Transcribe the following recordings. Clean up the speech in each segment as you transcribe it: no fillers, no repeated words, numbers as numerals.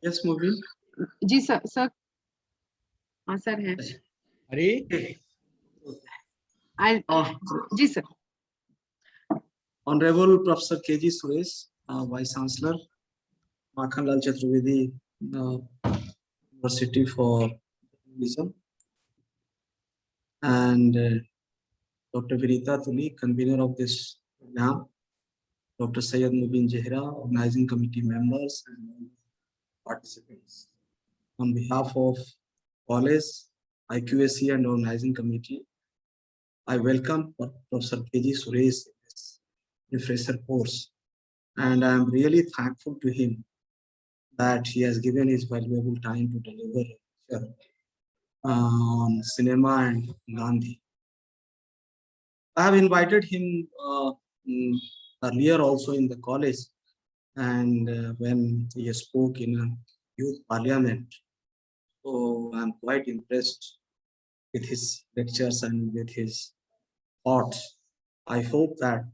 Yes, Mubin. जी sir हाँ sir है अरे जी sir Honorable Professor K.G. Suresh, Vice Chancellor, Makhanlal Chaturvedi University for Journalism, and Dr. Vinita Tuli, convener of this program, Dr. Syed Mubin Jehra, organizing committee members and participants. On behalf of college, IQAC and organizing committee, I welcome Professor K.G. Suresh in this refresher course, and I am really thankful to him that he has given his valuable time to deliver a lecture on cinema and Gandhi. I have invited him earlier also in the college, and when he spoke in a youth parliament. So I'm quite impressed with his lectures and with his thoughts. I hope that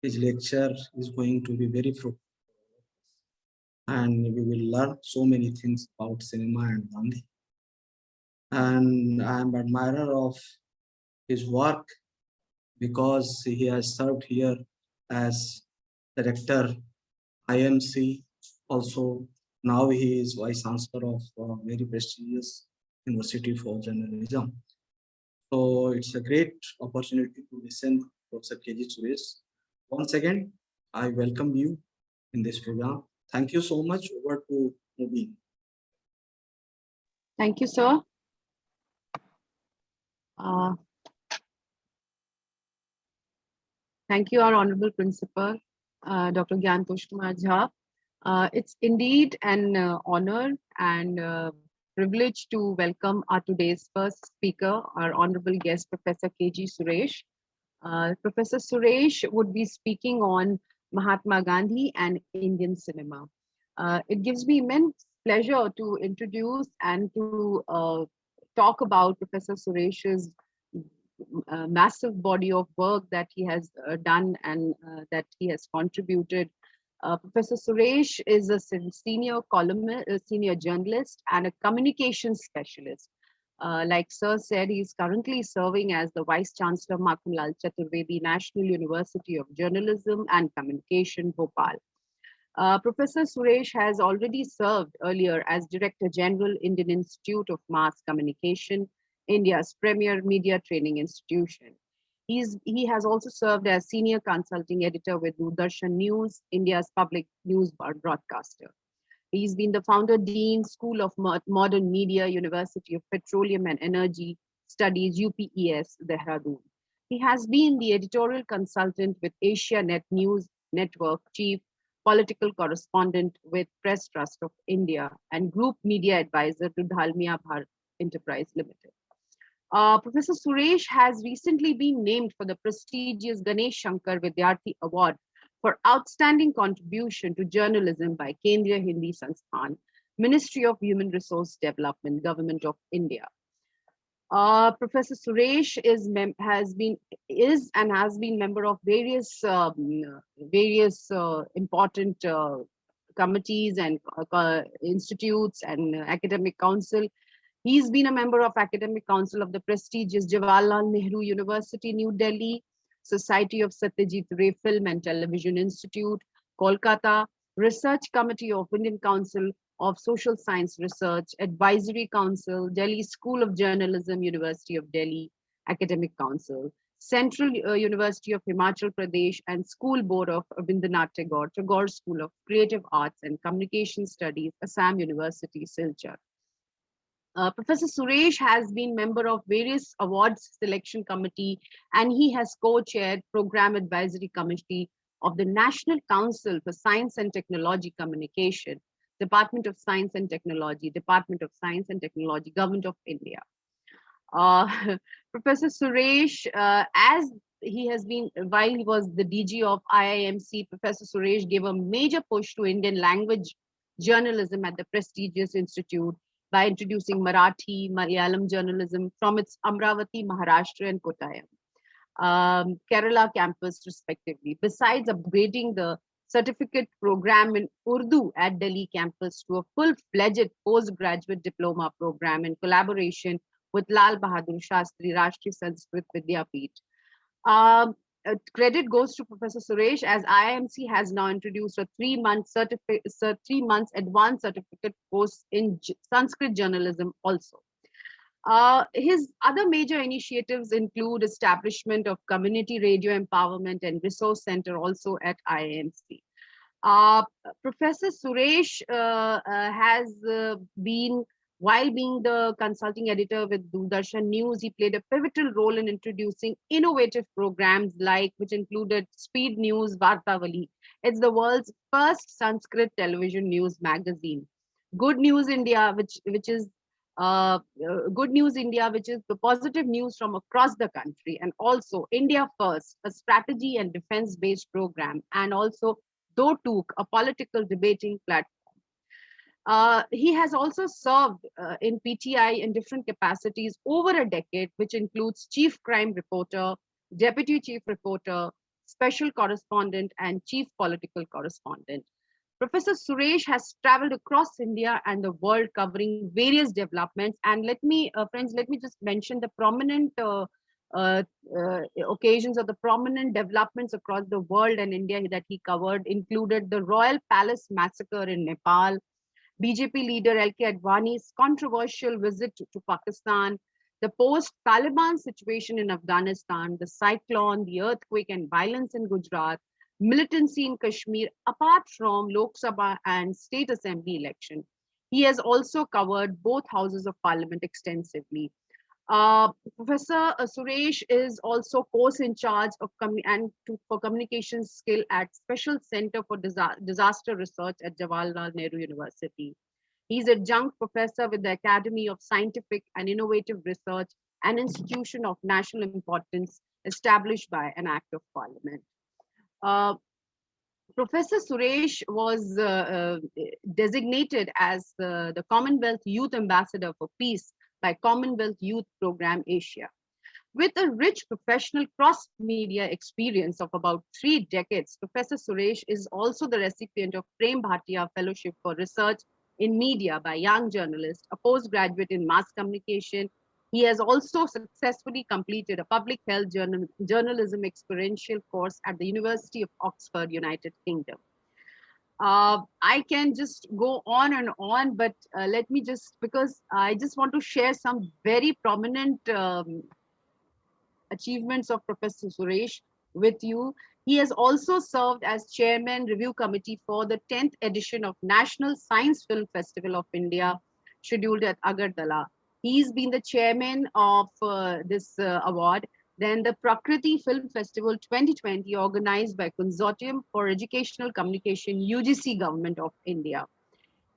his lecture is going to be very fruitful and we will learn so many things about cinema and Gandhi. And I am admirer of his work because he has served here as director IMC. Also, now he is vice chancellor of very prestigious University for Journalism. So it's a great opportunity to listen to Professor K.G. Suresh. Once again, I welcome you in this program. Thank you so much. Over to Mubin. thank you sir uh, thank you our honorable principal Dr. Gyantosh Kumar Jha. It's indeed an honor and privilege to welcome our today's first speaker, our honorable guest, Professor K.G. Suresh. Professor Suresh would be speaking on Mahatma Gandhi and Indian cinema. It gives me immense pleasure to introduce and to talk about Professor Suresh's massive body of work that he has done and that he has contributed. Professor Suresh is a senior columnist, a senior journalist, and a communications specialist. Like Sir said, he's currently serving as the Vice Chancellor Makhanlal Chaturvedi National University of Journalism and Communication, Bhopal. Professor Suresh has already served earlier as Director General, Indian Institute of Mass Communication, India's premier media training institution. He has also served as Senior Consulting Editor with Doordarshan News, India's public news broadcaster. He's been the founder dean, School of Modern Media, University of Petroleum and Energy Studies, UPES, Dehradun. He has been the editorial consultant with Asia Net News Network, chief political correspondent with Press Trust of India, and group media advisor to Dalmia Bharat Enterprise Limited. Professor Suresh has recently been named for the prestigious Ganesh Shankar Vidyarthi Award for outstanding contribution to journalism by Kendriya Hindi Sansthan, Ministry of Human Resource Development, Government of India. Professor Suresh is and has been member of various important committees and institutes and academic council. He's been a member of Academic Council of the prestigious Jawaharlal Nehru University, New Delhi, Society of Satyajit Ray Film and Television Institute, Kolkata, Research Committee of Indian Council of Social Science Research, Advisory Council, Delhi School of Journalism, University of Delhi, Academic Council, Central University of Himachal Pradesh, and School Board of Rabindranath Tagore, Tagore School of Creative Arts and Communication Studies, Assam University, Silchar. Professor Suresh has been member of various awards selection committee, and he has co-chaired program advisory committee of the National Council for Science and Technology Communication, Department of Science and Technology, Department of Science and Technology, Government of India. Professor Suresh, as he has been, while he was the DG of IIMC, Professor Suresh gave a major push to Indian language journalism at the prestigious institute by introducing Marathi, Malayalam journalism from its Amravati, Maharashtra and Kottayam, Kerala campus respectively, besides upgrading the certificate program in Urdu at Delhi campus to a full-fledged postgraduate diploma program in collaboration with Lal Bahadur Shastri Rashtriya Sanskrit Vidyapeeth. Credit goes to Professor Suresh, as IIMC has now introduced a 3-month 3 months advanced certificate course in Sanskrit journalism also. His other major initiatives include establishment of community radio empowerment and resource center also at IIMC. Uh, Professor Suresh has been, while being the consulting editor with Doordarshan News, he played a pivotal role in introducing innovative programs which included Speed News Vartavali. It's the world's first Sanskrit television news magazine. Good News India, which is Good News India, which is the positive news from across the country, and also India First, a strategy and defense-based program, and also Do Took, a political debating platform. He has also served in PTI in different capacities over a decade, which includes chief crime reporter, deputy chief reporter, special correspondent, and chief political correspondent. Professor Suresh has traveled across India and the world covering various developments. And friends, let me just mention the prominent uh, occasions or the prominent developments across the world and India that he covered included the Royal Palace massacre in Nepal, BJP leader LK Advani's controversial visit to Pakistan, the post-Taliban situation in Afghanistan, the cyclone, the earthquake and violence in Gujarat, militancy in Kashmir, apart from Lok Sabha and State Assembly election. He has also covered both houses of parliament extensively. Professor Suresh is also course in charge of for communication skill at Special Center for Disaster Research at Jawaharlal Nehru University. He's adjunct professor with the Academy of Scientific and Innovative Research, an institution of national importance established by an act of parliament. Uh, Professor Suresh was designated as the Commonwealth Youth Ambassador for Peace by Commonwealth Youth Program Asia. With a rich professional cross-media experience of about 3 decades, Professor Suresh is also the recipient of Prem Bhatia Fellowship for Research in Media by Young Journalist, a postgraduate in mass communication. He has also successfully completed a public health journalism experiential course at the University of Oxford, United Kingdom. I can just go on and on, but let me just, because I just want to share some very prominent achievements of Professor Suresh with you. He has also served as chairman review committee for the 10th edition of National Science Film Festival of India, scheduled at Agartala. He's been the chairman of this award. Then the Prakriti Film Festival 2020, organized by Consortium for Educational Communication, UGC Government of India.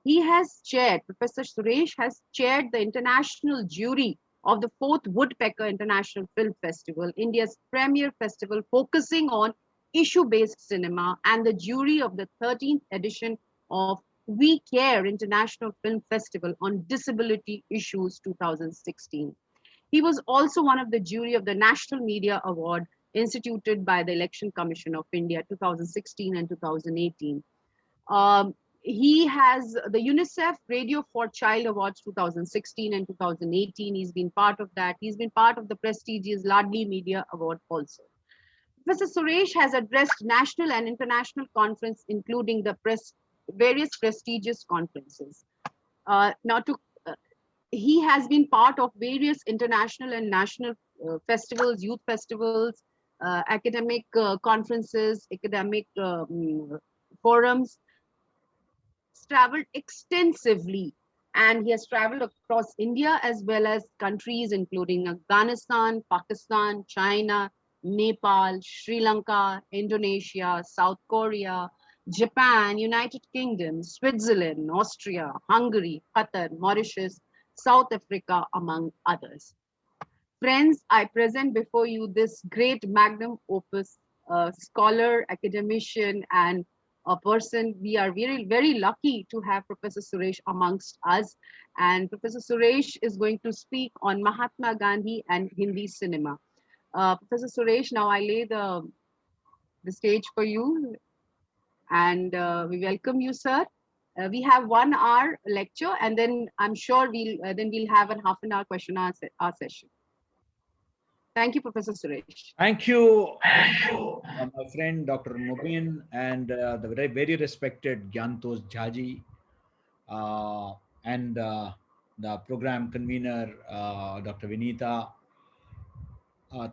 He has chaired, Professor Suresh has chaired the international jury of the 4th Woodpecker International Film Festival, India's premier festival focusing on issue-based cinema, and the jury of the 13th edition of We Care International Film Festival on Disability Issues 2016. He was also one of the jury of the National Media Award instituted by the Election Commission of India 2016 and 2018. He has the UNICEF Radio for Child Awards 2016 and 2018. He's been part of that. He's been part of the prestigious Ladli Media Award also. Professor Suresh has addressed national and international conferences, including the various prestigious conferences. He has been part of various international and national festivals, youth festivals, academic conferences, academic forums. He's traveled extensively, and he has traveled across India as well as countries including Afghanistan, Pakistan, China, Nepal, Sri Lanka, Indonesia, South Korea, Japan, United Kingdom, Switzerland, Austria, Hungary, Qatar, Mauritius, South Africa, among others. Friends, I present before you this great magnum opus, scholar, academician, and a person. We are very, very lucky to have Professor Suresh amongst us. And Professor Suresh is going to speak on Mahatma Gandhi and Hindi cinema. Professor Suresh, now I lay the stage for you. and we welcome you, sir. We have 1 hour lecture, and then I'm sure we'll have a half an hour question hour session. Thank you, Professor Suresh. Thank you, my friend Dr. Mubin and the very respected Gyantosh Jhaji and the program convener, Dr. Vinita.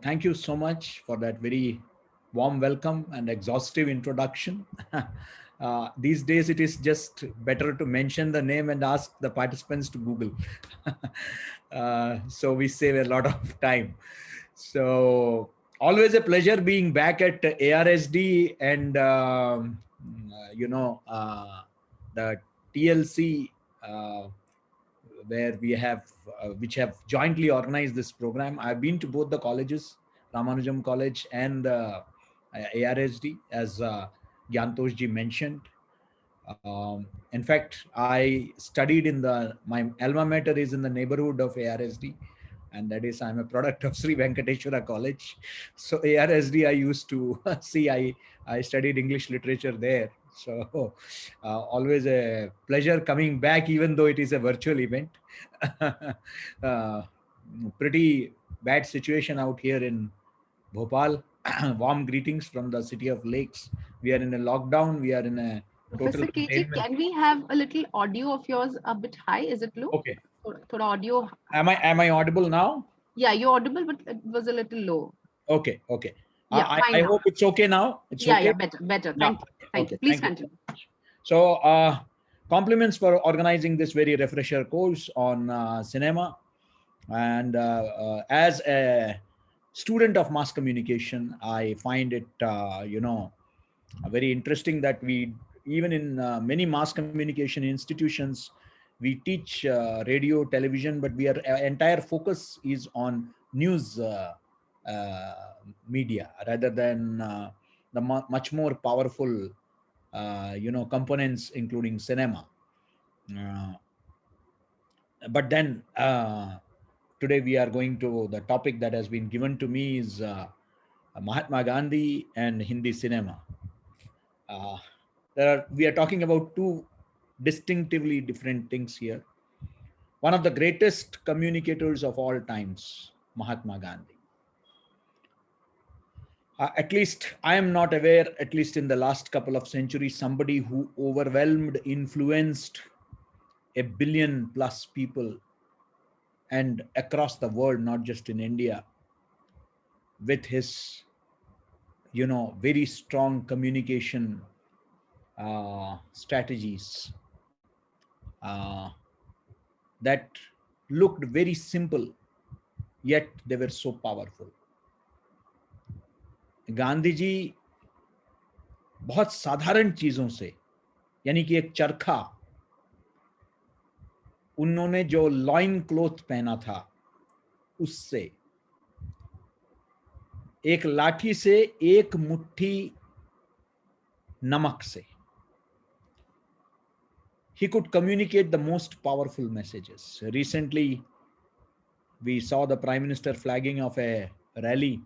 Thank you so much for that very warm welcome and exhaustive introduction. These days, it is just better to mention the name and ask the participants to Google. So we save a lot of time. So always a pleasure being back at ARSD and, the TLC, where we have, which have jointly organized this program. I've been to both the colleges, Ramanujam College and ARSD, as Gyantosh ji mentioned. In fact, I studied my alma mater is in the neighborhood of ARSD, and that is, I'm a product of Sri Venkateshwara College. So ARSD, I used to see, I studied English literature there. So always a pleasure coming back, even though it is a virtual event. Pretty bad situation out here in Bhopal. Warm greetings from the city of lakes. We are in a lockdown. We are in a Professor total KG, containment. can we have a little audio of yours a bit high? Is it low? Okay. Thoda audio. Am I audible now? Yeah, you're audible, but it was a little low. Okay. Okay. Yeah, I hope it's okay now. It's okay. Yeah, better. Thank you. Thank you. Please continue. So, compliments for organizing this very refresher course on cinema. And as a student of mass communication, I find it, very interesting that we, even in many mass communication institutions, we teach radio, television, but our entire focus is on news media rather than the much more powerful, components, including cinema. But then today we are going to, the topic that has been given to me is Mahatma Gandhi and Hindi cinema. We are talking about two distinctively different things here. One of the greatest communicators of all times, Mahatma Gandhi. At least I am not aware, at least in the last couple of centuries, somebody who overwhelmed, influenced 1 billion plus people and across the world, not just in India, with his, very strong communication strategies that looked very simple, yet they were so powerful. Gandhi ji बहुत साधारण चीजों से, यानी कि एक चरखा, उन्होंने जो लॉइन क्लॉथ पहना था उससे, एक लाठी से, एक मुट्ठी नमक से, he could communicate the most powerful messages. Recently, we saw the Prime Minister flagging of a rally,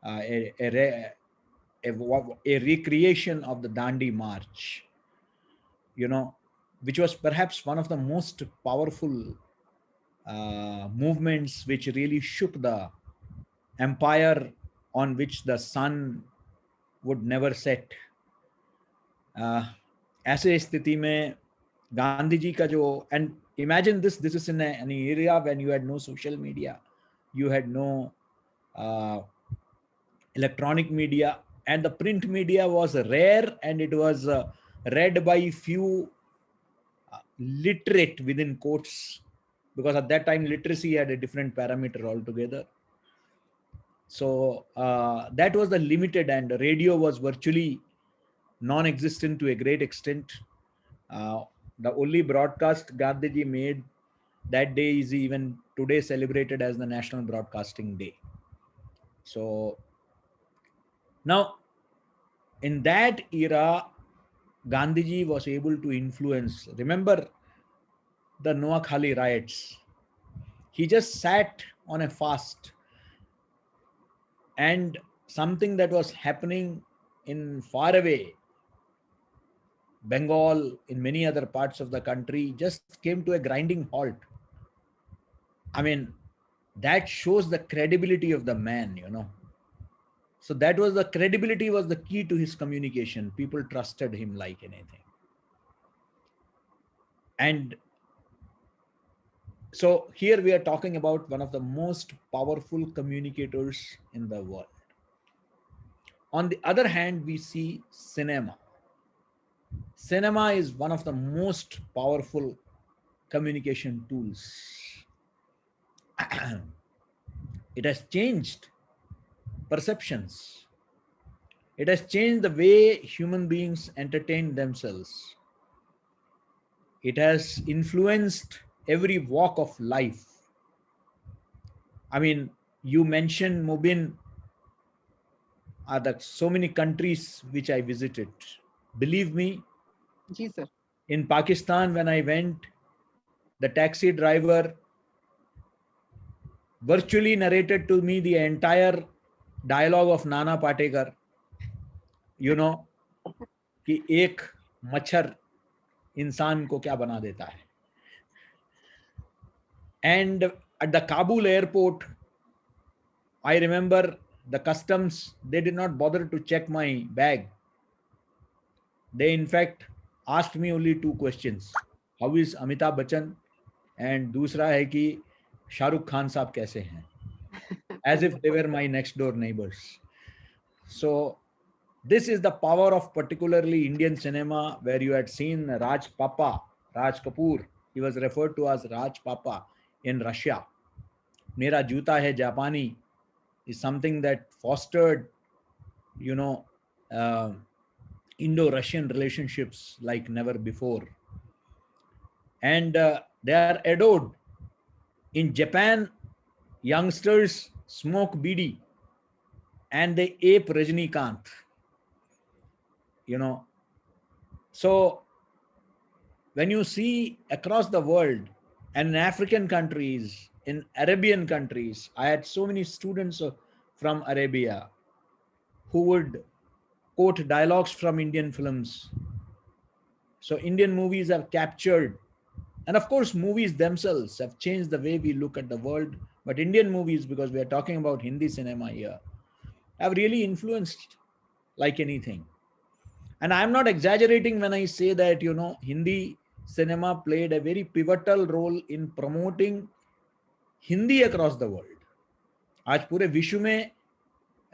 a recreation of the Dandi March, which was perhaps one of the most powerful movements which really shook the empire on which the sun would never set. ऐसे स्थिति में गांधी जी का जो, and imagine this is in an area when you had no social media, you had no electronic media, and the print media was rare, and it was read by few literate within quotes, because at that time literacy had a different parameter altogether. So that was the limited, and radio was virtually non-existent to a great extent. The only broadcast Gandhiji made that day is even today celebrated as the National Broadcasting Day. So now, in that era, Gandhiji was able to influence. Remember the Noakhali riots. He just sat on a fast, and something that was happening in far away Bengal, in many other parts of the country, just came to a grinding halt. I mean, that shows the credibility of the man, you know. So that was the credibility was the key to his communication. People trusted him like anything. And so here we are talking about one of the most powerful communicators in the world. On the other hand, we see cinema. Cinema is one of the most powerful communication tools. It has changed perceptions. It has changed the way human beings entertain themselves. It has influenced every walk of life. I mean, you mentioned, Mubin, so many countries which I visited. Believe me, Ji, sir. in Pakistan, when I went, the taxi driver virtually narrated to me the entire dialogue of Nana Patekar. You know, कि एक मच्छर इंसान को क्या बना देता है. And at the Kabul airport, I remember the customs, they did not bother to check my bag. They in fact asked me only two questions. How is Amitabh Bachchan? And दूसरा है कि शाहरुख खान साहब कैसे हैं? As if they were my next door neighbors. So this is the power of particularly Indian cinema, where you had seen Raj Papa, Raj Kapoor. He was referred to as Raj Papa in Russia. Mera Juta Hai Japani is something that fostered, you know, Indo-Russian relationships like never before. And they are adored. In Japan, youngsters smoke bidi and they ape Rajnikant. You know, so when you see across the world and in African countries, in Arabian countries, I had so many students from Arabia who would quote dialogues from Indian films. So Indian movies have captured, and of course movies themselves have changed the way we look at the world, but Indian movies, because we are talking about Hindi cinema here, have really influenced like anything. And I'm not exaggerating when I say that, you know, Hindi cinema played a very pivotal role in promoting Hindi across the world. आज पूरे विश्व में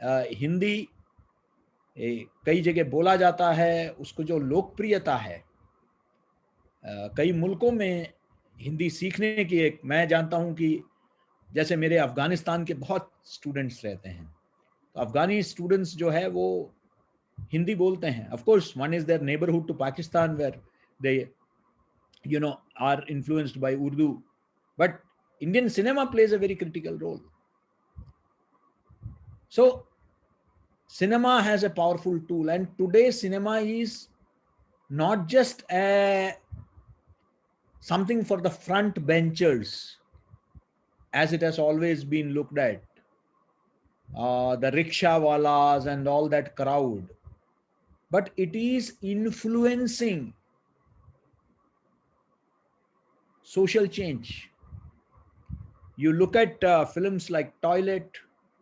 हिंदी कई जगह बोला जाता है, उसको जो लोकप्रियता है कई मुल्कों में हिंदी सीखने की एक, मैं जानता हूं कि जैसे मेरे अफगानिस्तान के बहुत स्टूडेंट्स रहते हैं, तो अफगानी स्टूडेंट्स जो है वो हिंदी बोलते हैं. Of course one is there neighbourhood to Pakistan where they you know are influenced by Urdu, but Indian cinema plays a very critical role. So cinema has a powerful tool, and today cinema is not just something for the front benchers as it has always been looked at, the rickshaw walas and all that crowd, but it is influencing social change. You look at films like Toilet,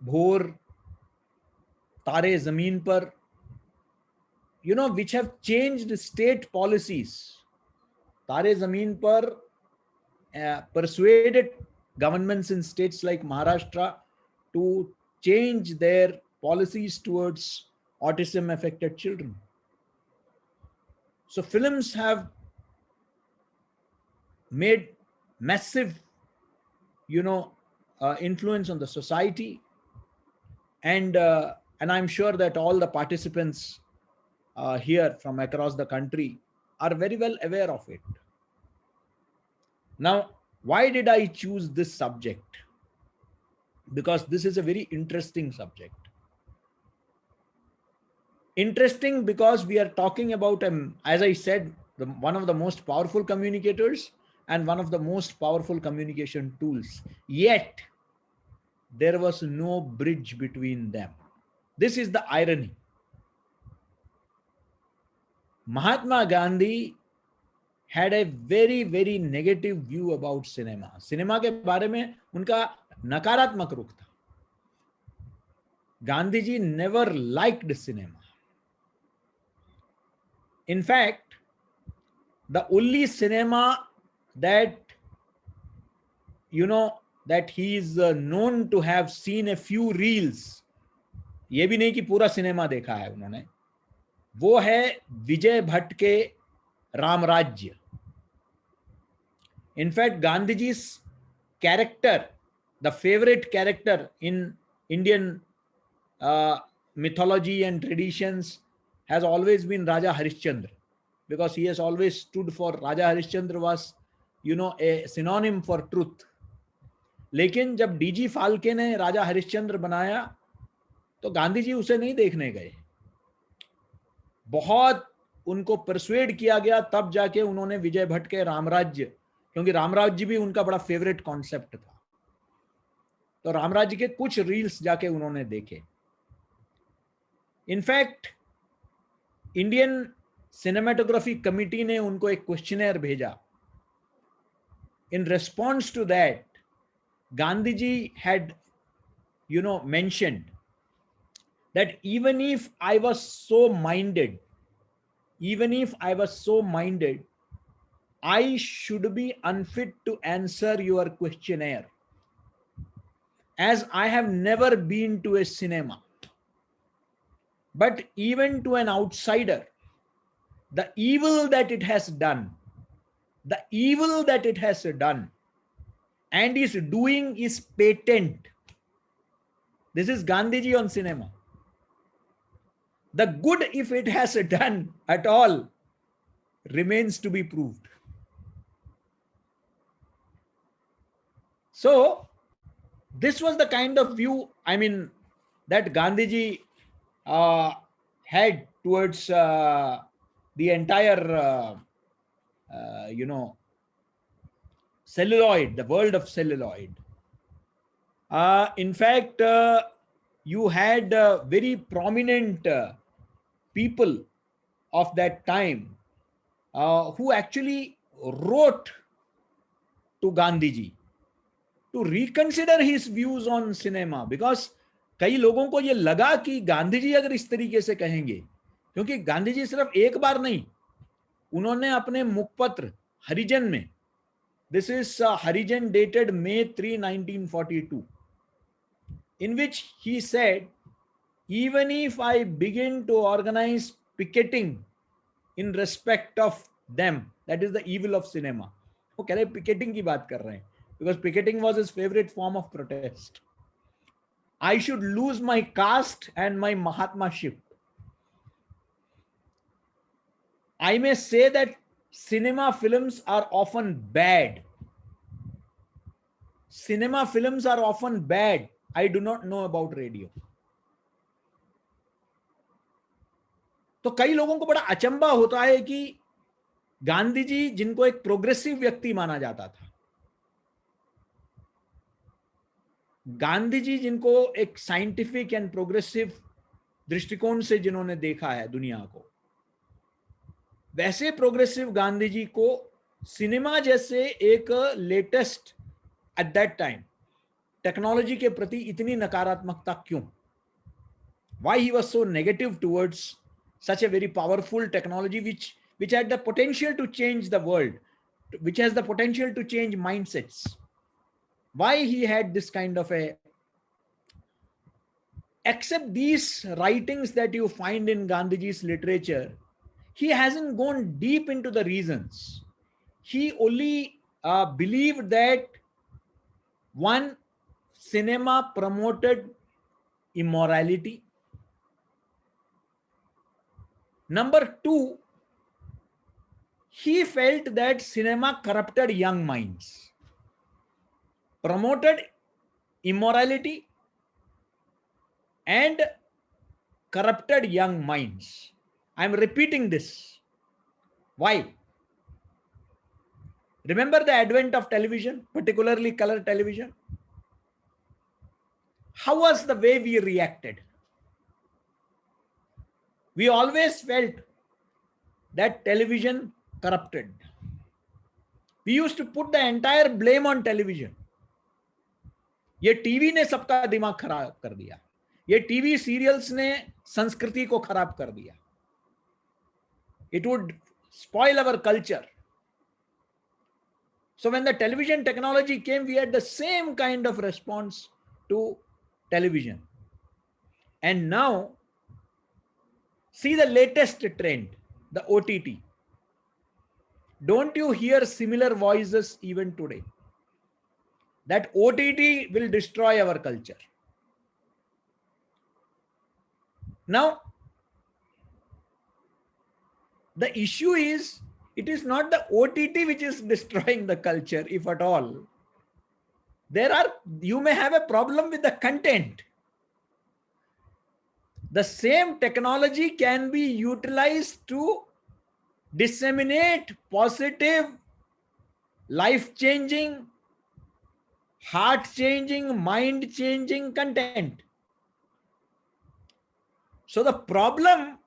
Bhor, Tare Zameen Par, you know, which have changed state policies. Tare Zameen Par persuaded governments in states like Maharashtra to change their policies towards autism affected children. So films have made massive, you know, influence on the society, and I'm sure that all the participants here from across the country are very well aware of it. Now, why did I choose this subject? Because this is a very interesting subject. Interesting because we are talking about, as I said, one of the most powerful communicators and one of the most powerful communication tools. Yet, there was no bridge between them. This is the irony. Mahatma Gandhi had a very, very negative view about cinema. Cinema के बारे में उनका नकारात्मक रुख था. Gandhi ji never liked cinema. In fact, the only cinema that that he is known to have seen a few reels, ये भी नहीं कि पूरा सिनेमा देखा है उन्होंने, वो है विजय भट्ट के रामराज्य. In fact, Gandhiji's character, the favorite character in Indian mythology and traditions has always been Raja Harishchandra, because he has always stood for, Raja Harishchandra was a synonym for truth. लेकिन जब DG Phalke ने राजा हरिश्चंद्र बनाया तो गांधी जी उसे नहीं देखने गए. बहुत उनको परसुएड किया गया, तब जाके उन्होंने विजय भट्ट के रामराज्य, क्योंकि रामराज्य भी उनका बड़ा फेवरेट कॉन्सेप्ट था, तो रामराज्य के कुछ रील्स जाके उन्होंने देखे. इनफैक्ट इंडियन सिनेमेटोग्राफी कमिटी ने उनको एक क्वेश्चनर भेजा. In response to that, Gandhi ji had, mentioned that even if I was so minded, I should be unfit to answer your questionnaire, as I have never been to a cinema. But even to an outsider, the evil that it has done, and is doing is patent. This is Gandhiji on cinema. The good, if it has done at all, remains to be proved. So this was the kind of view, that Gandhiji had towards the entire, celluloid, the world of celluloid. In fact, you had very prominent people of that time who actually wrote to Gandhiji to reconsider his views on cinema, because कई लोगों को ये लगा कि गांधीजी अगर इस तरीके से कहेंगे, क्योंकि गांधीजी सिर्फ एक बार नहीं, उन्होंने अपने मुखपत्र हरिजन में, this is Harijan dated May 3, 1942, in which he said, even if I begin to organize picketing in respect of them, that is the evil of cinema. वो कह रहे picketing की बात कर रहे हैं, because picketing was his favorite form of protest. I should lose my caste and my Mahatmaship. I may say that cinema films are often bad. Cinema films are often bad. I do not know about radio. तो कई लोगों को बड़ा अचंबा होता है कि गांधी जी, जिनको एक प्रोग्रेसिव व्यक्ति माना जाता था, गांधी जी जिनको एक साइंटिफिक एंड प्रोग्रेसिव दृष्टिकोण से जिन्होंने देखा है दुनिया को, वैसे प्रोग्रेसिव गांधी जी को सिनेमा जैसे एक latest at that time technology के प्रति इतनी नकारात्मकता क्यों? Why he was so negative towards such a very powerful technology which had the potential to change the world, which has the potential to change mindsets? Why he had this kind of a, except these writings that you find in Gandhiji's literature, he hasn't gone deep into the reasons. He only believed that, one, cinema promoted immorality. Number two, he felt that cinema corrupted young minds, promoted immorality and corrupted young minds. I am repeating this. Why? Remember the advent of television, particularly color television? How was the way we reacted? We always felt that television corrupted. We used to put the entire blame on television. ये TV ने सबका दिमाग खराब कर दिया, ये TV serials ने संस्कृति को खराब कर दिया. It would spoil our culture. So when the television technology came, we had the same kind of response to television. And now, see the latest trend, the OTT. Don't you hear similar voices even today? That OTT will destroy our culture. Now, the issue is, it is not the OTT which is destroying the culture, if at all. You may have a problem with the content. The same technology can be utilized to disseminate positive, life-changing, heart-changing, mind-changing content. So the problem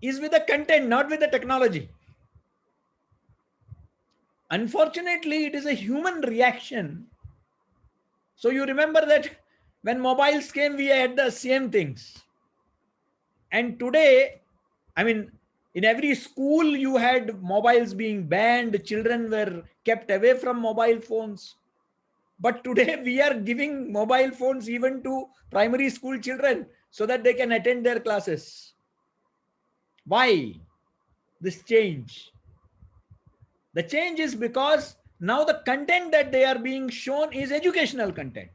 is with the content, not with the technology. Unfortunately, it is a human reaction. So you remember that when mobiles came, we had the same things. And today, I mean, in every school, you had mobiles being banned. Children were kept away from mobile phones. But today, we are giving mobile phones even to primary school children so that they can attend their classes. Why this change? The change is because now the content that they are being shown is educational content.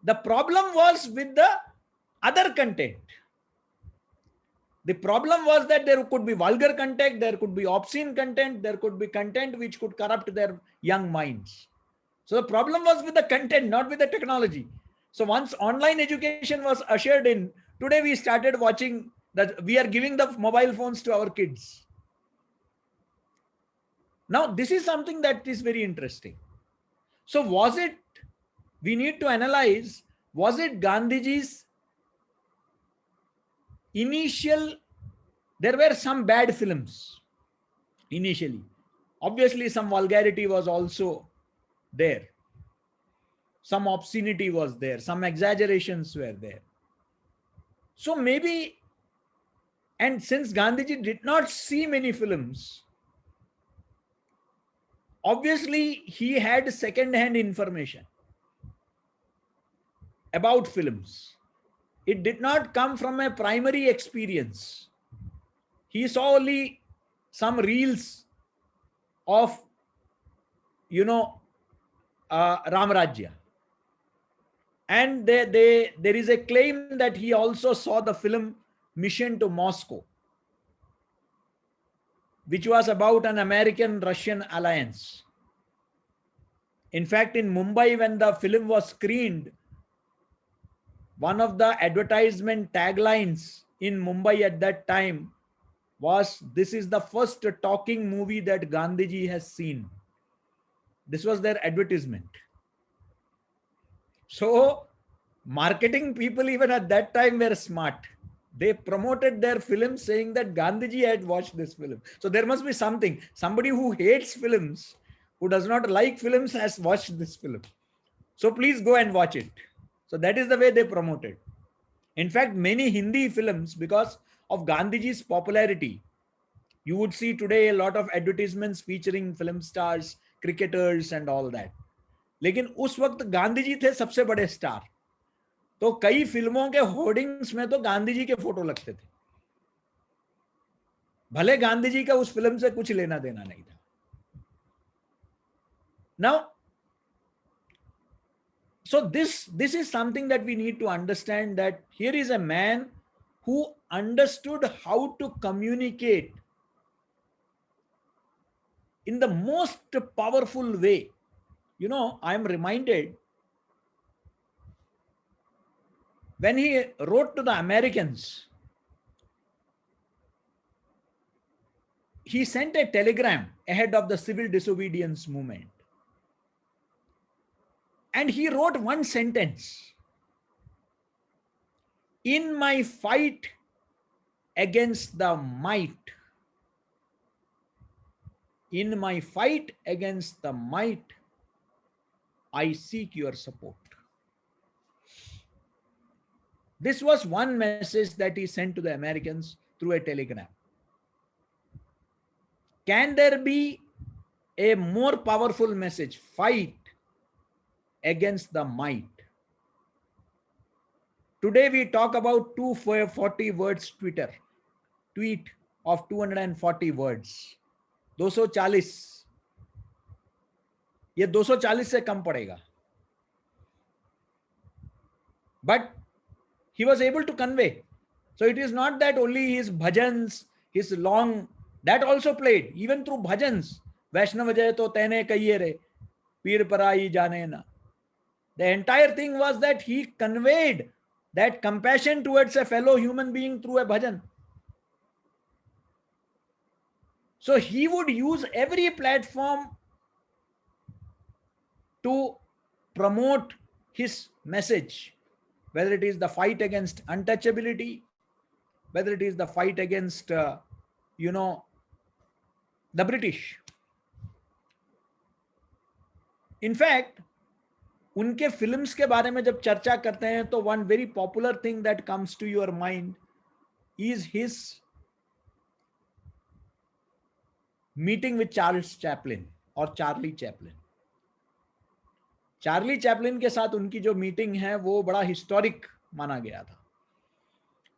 The problem was with the other content. The problem was that there could be vulgar content, there could be obscene content, there could be content which could corrupt their young minds. So the problem was with the content, not with the technology. So once online education was ushered in, today we started watching that we are giving the mobile phones to our kids. Now, this is something that is very interesting. So we need to analyze, was it Gandhiji's there were some bad films initially. Obviously, some vulgarity was also there. Some obscenity was there. Some exaggerations were there. So maybe, and since Gandhiji did not see many films, obviously he had second-hand information about films. It did not come from a primary experience. He saw only some reels of, Ramrajya. And there is a claim that he also saw the film Mission to Moscow, which was about an American-Russian alliance. In fact, in Mumbai, when the film was screened, one of the advertisement taglines in Mumbai at that time was, "This is the first talking movie that Gandhiji has seen." This was their advertisement. So, marketing people even at that time were smart. They promoted their film saying that Gandhiji had watched this film. So there must be something. Somebody who hates films, who does not like films, has watched this film. So please go and watch it. So that is the way they promoted. In fact, many Hindi films, because of Gandhiji's popularity, you would see today a lot of advertisements featuring film stars, cricketers and all that. लेकिन उस वक्त गांधी जी थे सबसे बड़े star, तो कई फिल्मों के होर्डिंग्स में तो गांधी जी के फोटो लगते थे, भले गांधी जी का उस फिल्म से कुछ लेना देना नहीं था. Now, so this is something that we need to understand, that here is a man who understood how to communicate in the most powerful way. I am reminded when he wrote to the Americans, he sent a telegram ahead of the civil disobedience movement. And he wrote one sentence: "In my fight against the might, In my fight against the might, I seek your support. This was one message that he sent to the Americans through a telegram. Can there be a more powerful message? Fight against the might. Today we talk about 240 words tweet of 240 words. 240. ये 240 से कम पड़ेगा. But he was able to convey. So it is not that only his bhajans, his long, that also played, even through bhajans. Vaishnav jay to tene kahiye re, peer parai jane na. The entire thing was that he conveyed that compassion towards a fellow human being through a bhajan. So he would use every platform to promote his message, whether it is the fight against untouchability, whether it is the fight against, the British. In fact, उनके films के बारे में जब चर्चा करते हैं तो one very popular thing that comes to your mind is his meeting with Charles Chaplin और चार्ली चैपलिन. चार्ली चैपलिन के साथ उनकी जो मीटिंग है वो बड़ा हिस्टोरिक माना गया था.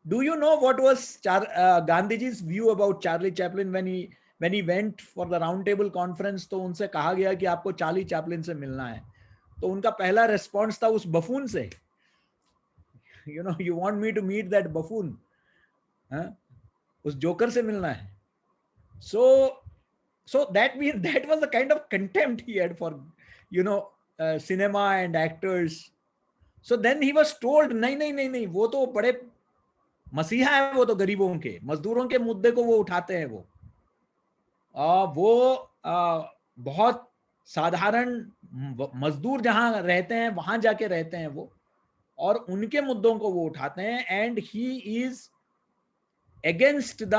Do you know what was Gandhiji's view about Charlie Chaplin when he went for the round table conference? तो उनसे कहा गया कि आपको चार्ली चैपलिन से मिलना है. तो उनका पहला रेस्पॉन्स था उस बफून से. You want me to meet that buffoon? उस जोकर से मिलना है. So that means that was the kind of contempt he had for cinema and actors. So then he was told नहीं वो तो बड़े मसीहा है, वो तो गरीबों के मजदूरों के मुद्दे को वो उठाते हैं. वो बहुत साधारण मजदूर जहां रहते हैं वहां जाके रहते हैं वो, और उनके मुद्दों को वो उठाते हैं. And he is against the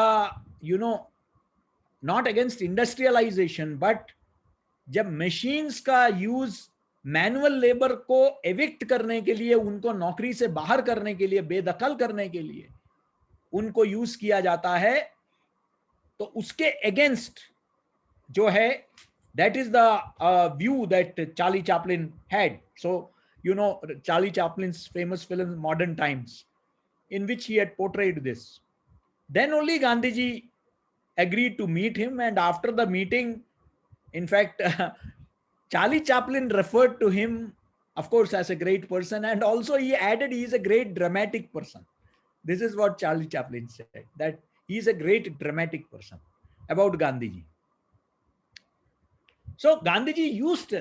not against industrialisation, but जब मशीन्स का यूज मैनुअल लेबर को एविक्ट करने के लिए, उनको नौकरी से बाहर करने के लिए, बेदखल करने के लिए उनको यूज किया जाता है, तो उसके अगेंस्ट जो है, that is the view that Charlie Chaplin had. So Charlie Chaplin's famous film Modern Times, in which he had portrayed this. Then only Gandhiji agreed to meet him, and after the meeting, in fact, Charlie Chaplin referred to him, of course, as a great person, and also he added he is a great dramatic person. This is what Charlie Chaplin said, that he is a great dramatic person about Gandhiji. So Gandhiji used,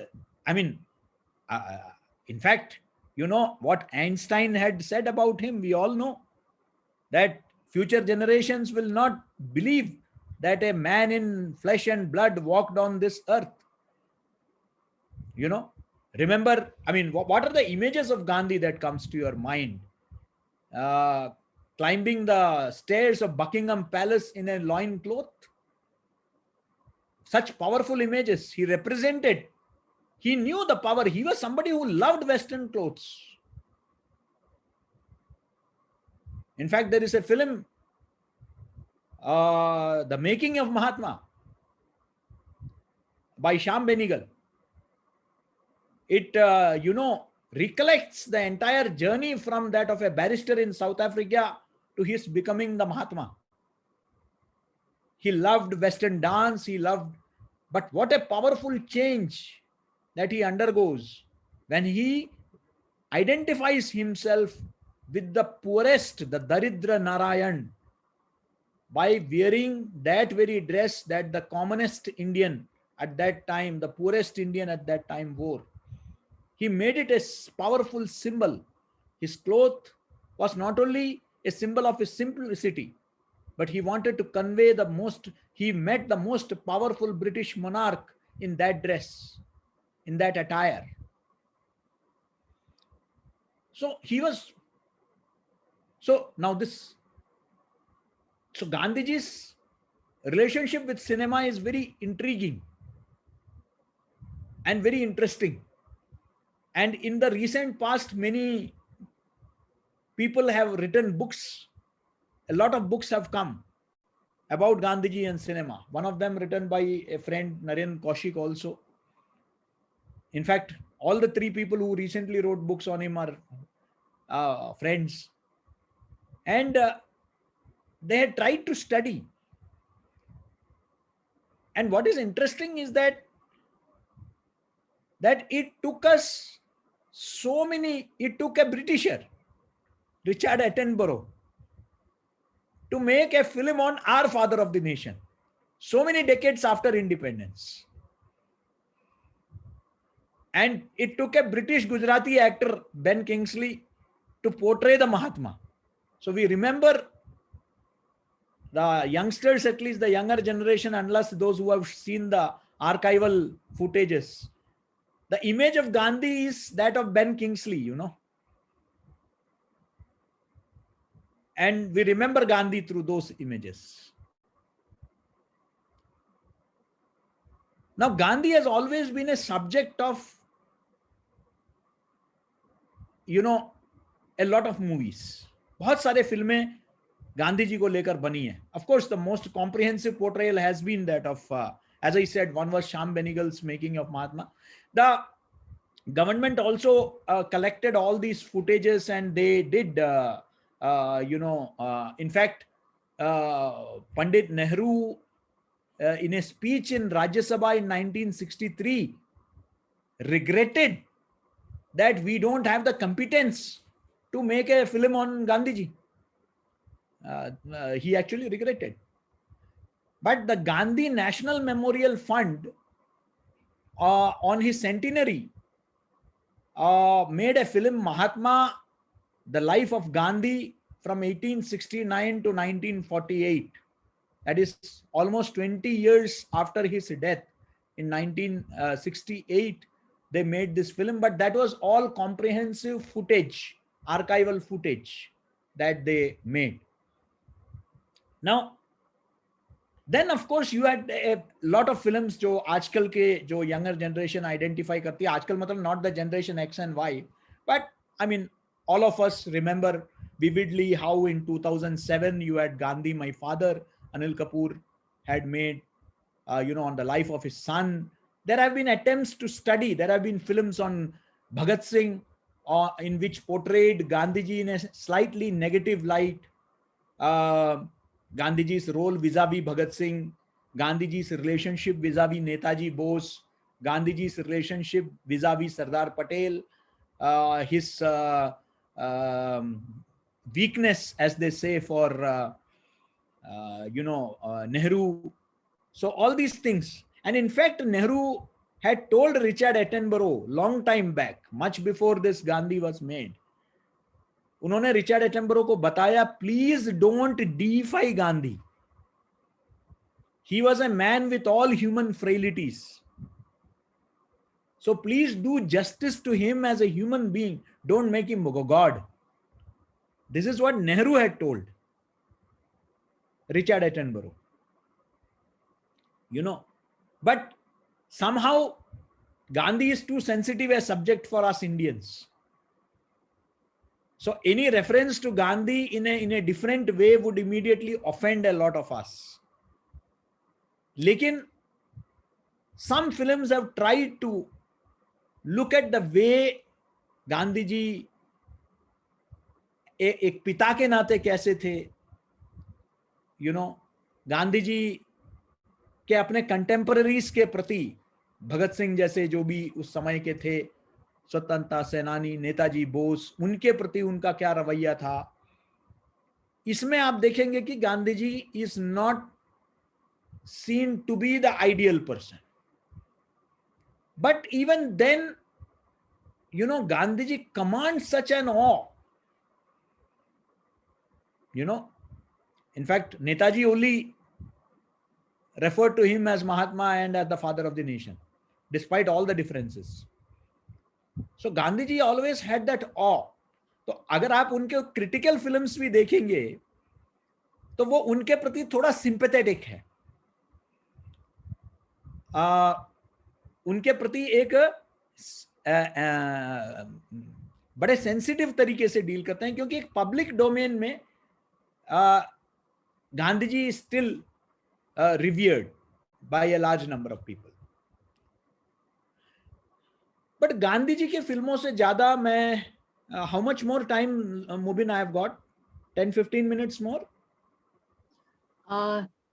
in fact, what Einstein had said about him, we all know, that future generations will not believe that a man in flesh and blood walked on this earth. Remember, what are the images of Gandhi that comes to your mind? Climbing the stairs of Buckingham Palace in a loincloth. Such powerful images he represented. He knew the power. He was somebody who loved Western clothes. In fact, there is a film, The Making of Mahatma, by Shyam Benegal. It, recollects the entire journey from that of a barrister in South Africa to his becoming the Mahatma. He loved Western dance, but what a powerful change that he undergoes when he identifies himself with the poorest, the Daridra Narayan, by wearing that very dress that the commonest Indian at that time, the poorest Indian at that time wore. He made it a powerful symbol. His cloth was not only a symbol of his simplicity, but he wanted to convey he met the most powerful British monarch in that dress, in that attire. So Gandhiji's relationship with cinema is very intriguing and very interesting. And in the recent past, many people have written books. A lot of books have come about Gandhiji and cinema. One of them written by a friend, Naren Kaushik, also. In fact, all the three people who recently wrote books on him are friends. And they had tried to study. And what is interesting is that it took us it took a Britisher, Richard Attenborough, to make a film on our father of the nation, so many decades after independence. And it took a British Gujarati actor, Ben Kingsley, to portray the Mahatma. So we remember, the youngsters, at least the younger generation, unless those who have seen the archival footages, the image of Gandhi is that of Ben Kingsley, you know. And we remember Gandhi through those images. Now, Gandhi has always been a subject of, you know, a lot of movies. बहुत सारे फिल्में गांधी जी को लेकर बनी है. Of course, the most comprehensive portrayal has been that of, as I said, one was Shyam Benegal's making of Mahatma. The government also collected all these footages, and they did, in fact, Pandit Nehru, in a speech in Rajya Sabha in 1963, regretted that we don't have the competence to make a film on Gandhiji. He actually regretted. But the Gandhi National Memorial Fund, on his centenary, made a film, Mahatma, the life of Gandhi from 1869 to 1948. That is almost 20 years after his death. In 1968, they made this film, but that was all comprehensive footage, archival footage that they made. Now, then of course you had a lot of films जो आजकल के जो younger generation identify करती है. आजकल मतलब not the generation X and Y, but I mean all of us remember vividly how in 2007 you had Gandhi, My Father, Anil Kapoor had made, on the life of his son. There have been attempts to study. There have been films on Bhagat Singh, in which portrayed Gandhiji in a slightly negative light. Gandhiji's role vis-a-vis Bhagat Singh, Gandhiji's relationship vis-a-vis Netaji Bose, Gandhiji's relationship vis-a-vis Sardar Patel, his weakness, as they say, for Nehru. So all these things. And in fact, Nehru had told Richard Attenborough long time back, much before this Gandhi was made, उन्होंने Richard Attenborough को बताया, please don't DeFi Gandhi. He was a man with all human frailties. So please do justice to him as a human being. Don't make him a god. This is what Nehru had told Richard Attenborough. But somehow Gandhi is too sensitive a subject for us Indians. So any reference to Gandhi in a different way would immediately offend a lot of us. Lekin some films have tried to look at the way Gandhi ji एक पिता के नाते कैसे थे, गांधी जी के अपने contemporaries के प्रति, भगत सिंह जैसे जो भी उस समय के थे स्वतंत्रता सेनानी, नेताजी बोस, उनके प्रति उनका क्या रवैया था. इसमें आप देखेंगे कि Gandhi ji is not seen to be the ideal person. But even then Gandhi ji command such an awe. In fact, Netaji only referred to him as Mahatma and as the father of the nation, despite all the differences. So Gandhi ji always had that awe. तो अगर आप उनके critical films भी देखेंगे तो वो उनके प्रति थोड़ा सिंपैथेटिक है. उनके प्रति एक बड़े सेंसिटिव तरीके से डील करते हैं, क्योंकि एक पब्लिक डोमेन में Gandhi ji still revered by a large number of people. But Gandhi ji के फिल्मों से ज्यादा मैं हाउ मच मोर टाइम मुबिन I have got 10-15 minutes more?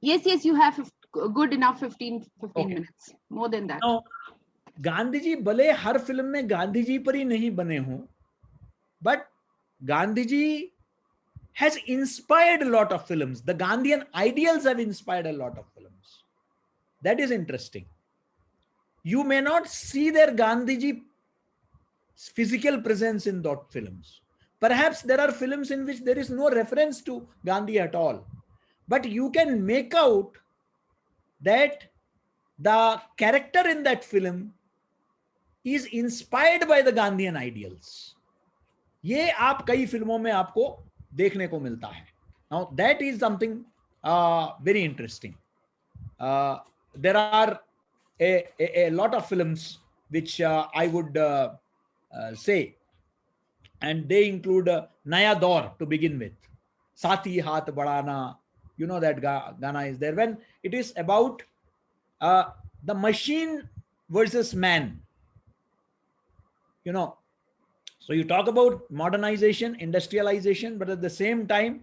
Yes, you have good enough 15 Okay. minutes, more than that. Now, Gandhi ji भले हर film में गांधी जी पर ही नहीं बने हों, but Gandhi ji has inspired a lot of films. The Gandhian ideals have inspired a lot of films. That is interesting. You may not see their Gandhiji physical presence in those films. Perhaps there are films in which there is no reference to Gandhi at all. But you can make out that the character in that film is inspired by the Gandhian ideals. ये आप कई फिल्मों में आपको देखने को मिलता है. Now that is something very interesting. There are a lot of films which I would say, and they include Naya Daur to begin with. Saathi Haath Badhana, you know that Gana is there. When it is about the machine versus man, you know. So you talk about modernization, industrialization, but at the same time,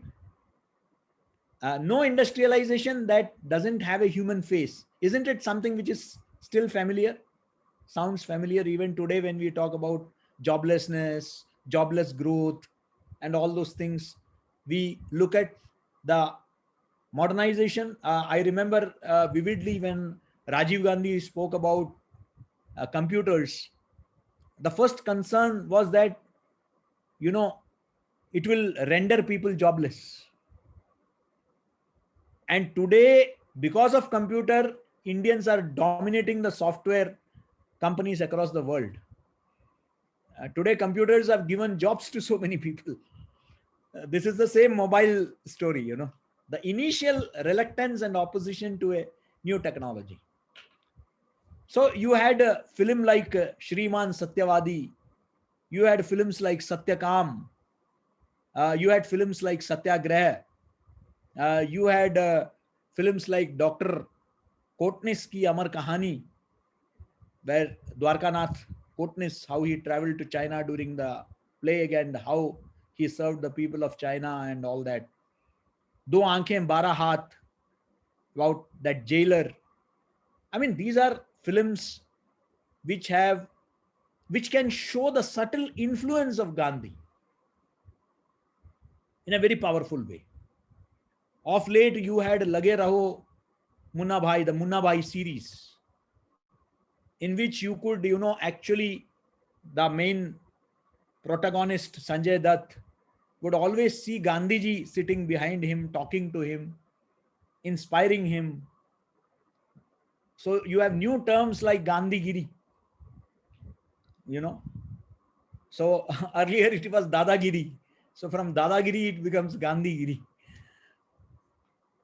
no industrialization that doesn't have a human face. Isn't it something which is still familiar? Sounds familiar even today when we talk about joblessness, jobless growth, and all those things. We look at the modernization. I remember vividly when Rajiv Gandhi spoke about computers. The first concern was that, you know, it will render people jobless. And today, because of computer, Indians are dominating the software companies across the world. Today, computers have given jobs to so many people. This is the same mobile story, you know. The initial reluctance and opposition to a new technology. So you had a film like Shriman Satyavadi. You had films like Satyakam. You had films like Satyagraha. You had films like Dr. Kotnis Ki Amar Kahani, where Dwarkanath Kotnis, how he traveled to China during the plague and how he served the people of China and all that. Do Aankhein Bara Haath, about that jailer. I mean, these are films which can show the subtle influence of Gandhi in a very powerful way. Of late, you had Lage Raho Munna Bhai, the Munna Bhai series, in which you could, you know, actually the main protagonist, Sanjay Dutt, would always see Gandhiji sitting behind him, talking to him, inspiring him. So you have new terms like Gandhigiri, you know. So earlier it was Dadagiri. So from Dadagiri, it becomes Gandhigiri.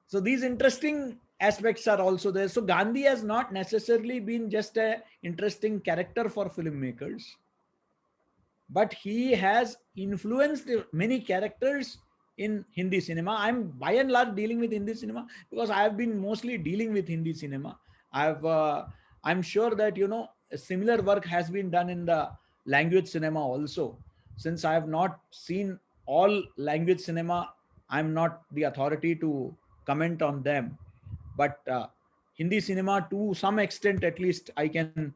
So these interesting aspects are also there. So Gandhi has not necessarily been just an interesting character for filmmakers, but he has influenced many characters in Hindi cinema. I'm by and large dealing with Hindi cinema because I have been mostly dealing with Hindi cinema. I'm sure that, you know, a similar work has been done in the language cinema also. Since I have not seen all language cinema, I'm not the authority to comment on them. But Hindi cinema, to some extent at least, I can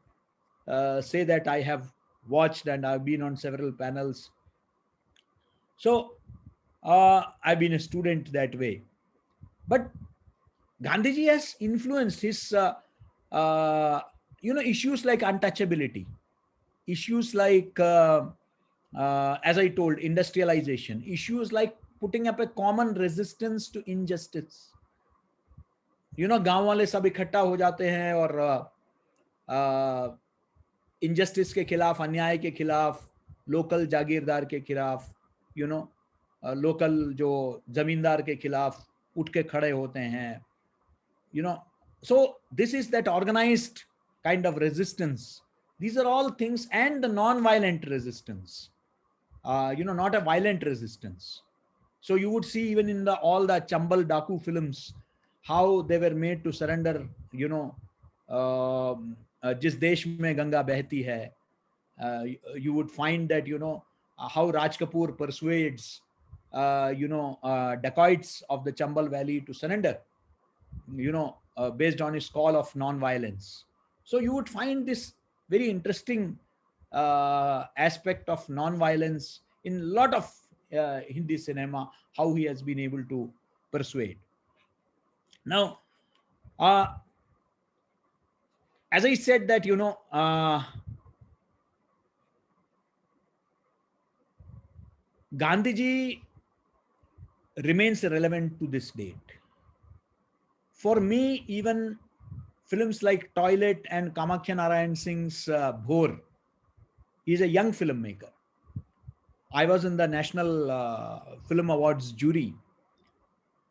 say that I have watched and I've been on several panels. So I've been a student that way. But Gandhiji has influenced his, you know, issues like untouchability, issues like, as I told, industrialization, issues like putting up a common resistance to injustice. You know, गांव वाले सब इकट्ठा हो जाते हैं और injustice के खिलाफ, अन्याय के खिलाफ, लोकल जागीरदार के खिलाफ, you know, लोकल जो जमींदार के खिलाफ उठ के खड़े होते हैं, you know. So this is that organized kind of resistance. These are all things, and the non-violent resistance, not a violent resistance. So you would see even in all the Chambal Daku films, how they were made to surrender, Jis Desh Mein Ganga Behti Hai. You would find that, how Raj Kapoor persuades, dacoits of the Chambal Valley to surrender, based on his call of non-violence. So you would find this very interesting aspect of non-violence in a lot of Hindi cinema, how he has been able to persuade. Now, as I said that, Gandhiji remains relevant to this date. For me, even films like Toilet and Kamakhya Narayan Singh's Bhor, he's a young filmmaker. I was in the National Film Awards jury,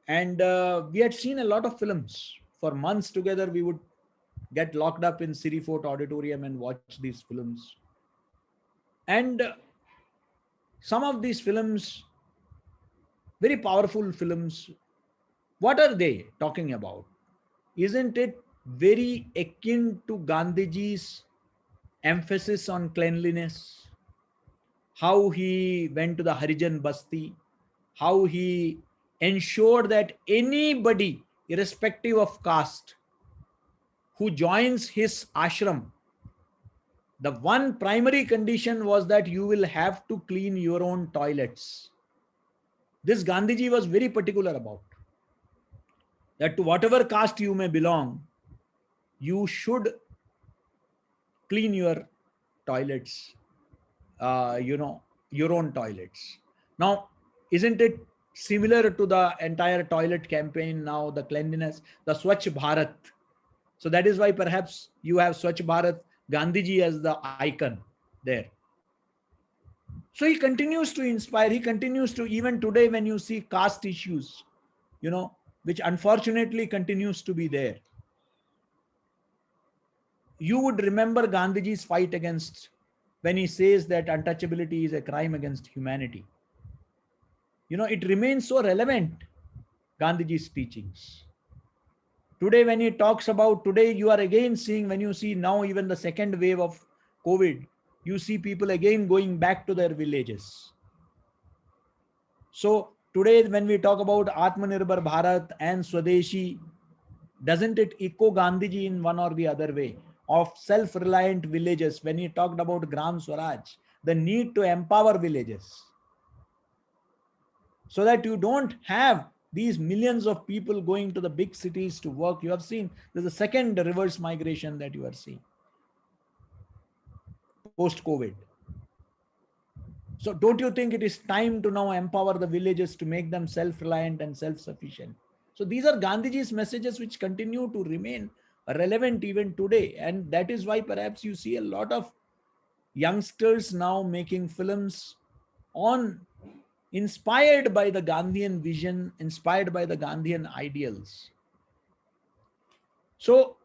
and we had seen a lot of films. For months together, we would get locked up in Siri Fort Auditorium and watch these films. And some of these films, very powerful films, what are they talking about? Isn't it very akin to Gandhiji's emphasis on cleanliness? How he went to the Harijan Basti, how he ensured that anybody, irrespective of caste, who joins his ashram, the one primary condition was that you will have to clean your own toilets. This Gandhiji was very particular about. That to whatever caste you may belong, you should clean your toilets, your own toilets. Now, isn't it similar to the entire toilet campaign now, the cleanliness, the Swachh Bharat? So that is why perhaps you have Swachh Bharat, Gandhiji as the icon there. So he continues to inspire. He continues to, even today when you see caste issues, which unfortunately continues to be there. You would remember Gandhiji's fight against, when he says that untouchability is a crime against humanity. It remains so relevant, Gandhiji's teachings. Today, when he talks about, today you are again seeing, when you see now even the second wave of COVID, you see people again going back to their villages. So today, when we talk about Atmanirbhar Bharat and Swadeshi, doesn't it echo Gandhiji in one or the other way of self-reliant villages? When he talked about Gram Swaraj, the need to empower villages, so that you don't have these millions of people going to the big cities to work. You have seen there's a second reverse migration that you are seeing post-COVID. So don't you think it is time to now empower the villages to make them self-reliant and self-sufficient? So these are Gandhiji's messages which continue to remain relevant even today. And that is why perhaps you see a lot of youngsters now making films inspired by the Gandhian vision, inspired by the Gandhian ideals. So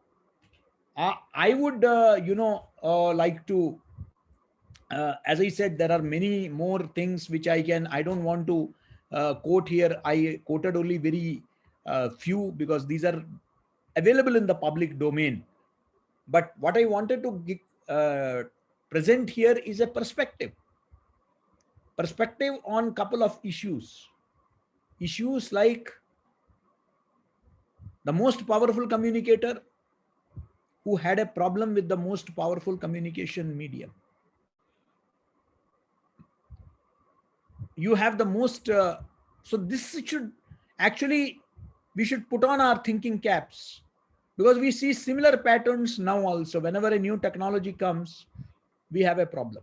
I would, like to, as I said, there are many more things which I don't want to quote here. I quoted only very few because these are available in the public domain. But what I wanted to present here is a perspective on a couple of issues. Issues like the most powerful communicator who had a problem with the most powerful communication medium. You have the most, so this should actually, we should put on our thinking caps, because we see similar patterns now also. Whenever a new technology comes, we have a problem.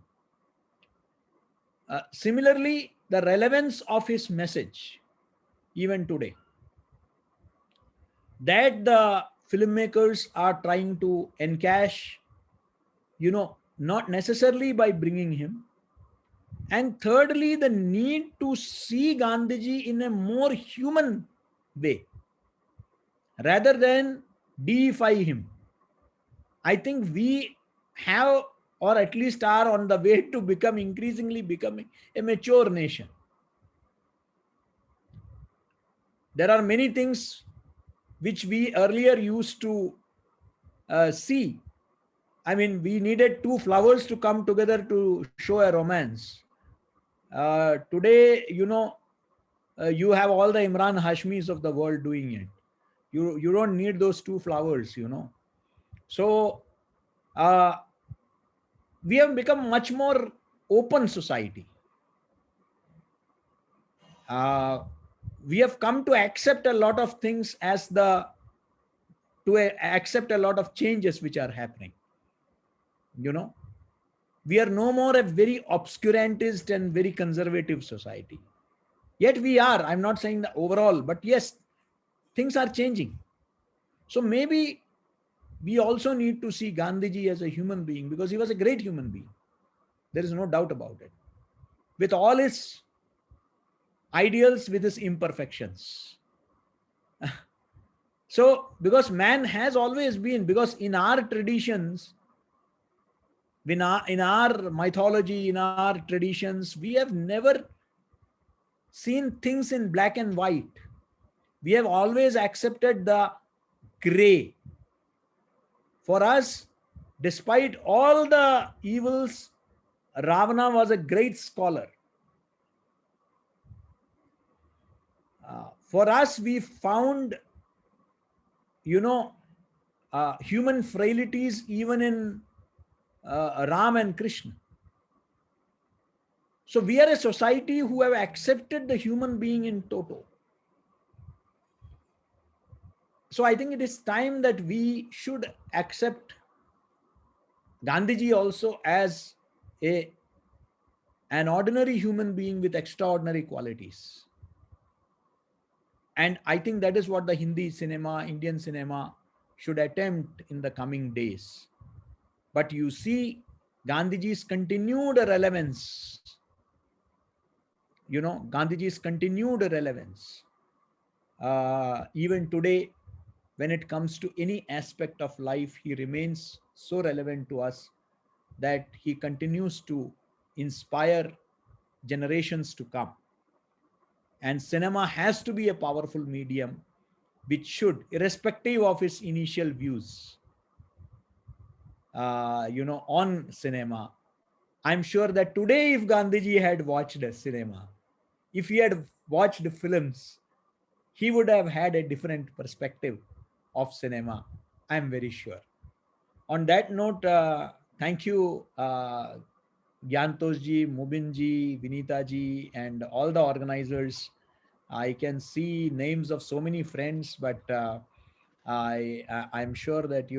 Similarly, the relevance of his message, even today, that the filmmakers are trying to encash, not necessarily by bringing him. And thirdly, the need to see Gandhiji in a more human way, rather than deify him. I think we have, or at least are on the way to increasingly becoming a mature nation. There are many things which we earlier used to see. I mean, we needed two flowers to come together to show a romance. Today, you have all the Imran Hashmis of the world doing it. You don't need those two flowers, So we have become much more open society. We have come to accept a lot of things accept a lot of changes which are happening. We are no more a very obscurantist and very conservative society. Yet we are. I'm not saying the overall, but yes, things are changing. So maybe we also need to see Gandhiji as a human being, because he was a great human being. There is no doubt about it. With all his ideals, with his imperfections. So, because man has always been, because in our traditions, in our mythology, in our traditions, we have never seen things in black and white. We have always accepted the gray. For us, despite all the evils, Ravana was a great scholar. For us, we found, human frailties even in Ram and Krishna. So we are a society who have accepted the human being in toto. So I think it is time that we should accept Gandhiji also as an ordinary human being with extraordinary qualities. And I think that is what the Hindi cinema, Indian cinema should attempt in the coming days. But you see Gandhiji's continued relevance. Gandhiji's continued relevance. Even today, when it comes to any aspect of life, he remains so relevant to us that he continues to inspire generations to come. And cinema has to be a powerful medium which should, irrespective of its initial views, on cinema. I'm sure that today, if Gandhiji had watched a cinema, if he had watched films, he would have had a different perspective of cinema. I'm very sure. On that note, thank you, Gyantosh ji, Mubin ji, Vinita ji, and all the organizers. I can see names of so many friends, but I'm sure that,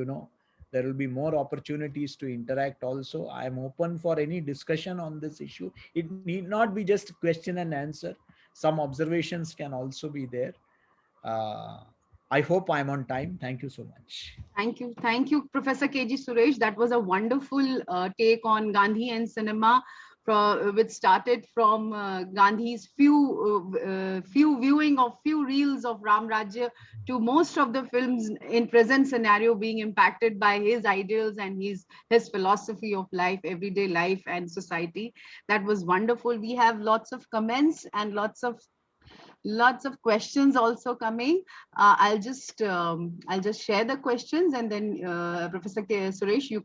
there will be more opportunities to interact also. I'm open for any discussion on this issue. It need not be just question and answer. Some observations can also be there. I hope I'm on time. Thank you so much. Thank you. Thank you, Professor KG Suresh. That was a wonderful take on Gandhi and cinema, which started from Gandhi's few viewing of few reels of Ram Rajya to most of the films in present scenario being impacted by his ideals and his philosophy of life, everyday life and society. That was wonderful. We have lots of comments and lots of questions also coming. I'll just share the questions, and then Professor K. Suresh, you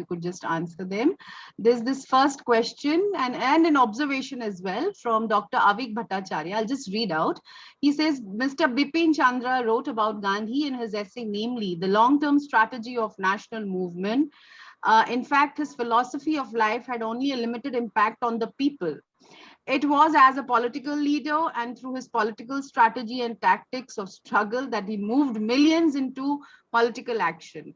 could just answer them. There's this first question and an observation as well from Dr. Avik Bhattacharya. I'll just read out. He says, Mr. Bipin Chandra wrote about Gandhi in his essay, namely the long-term strategy of national movement. In fact, his philosophy of life had only a limited impact on the people. It was as a political leader and through his political strategy and tactics of struggle that he moved millions into political action.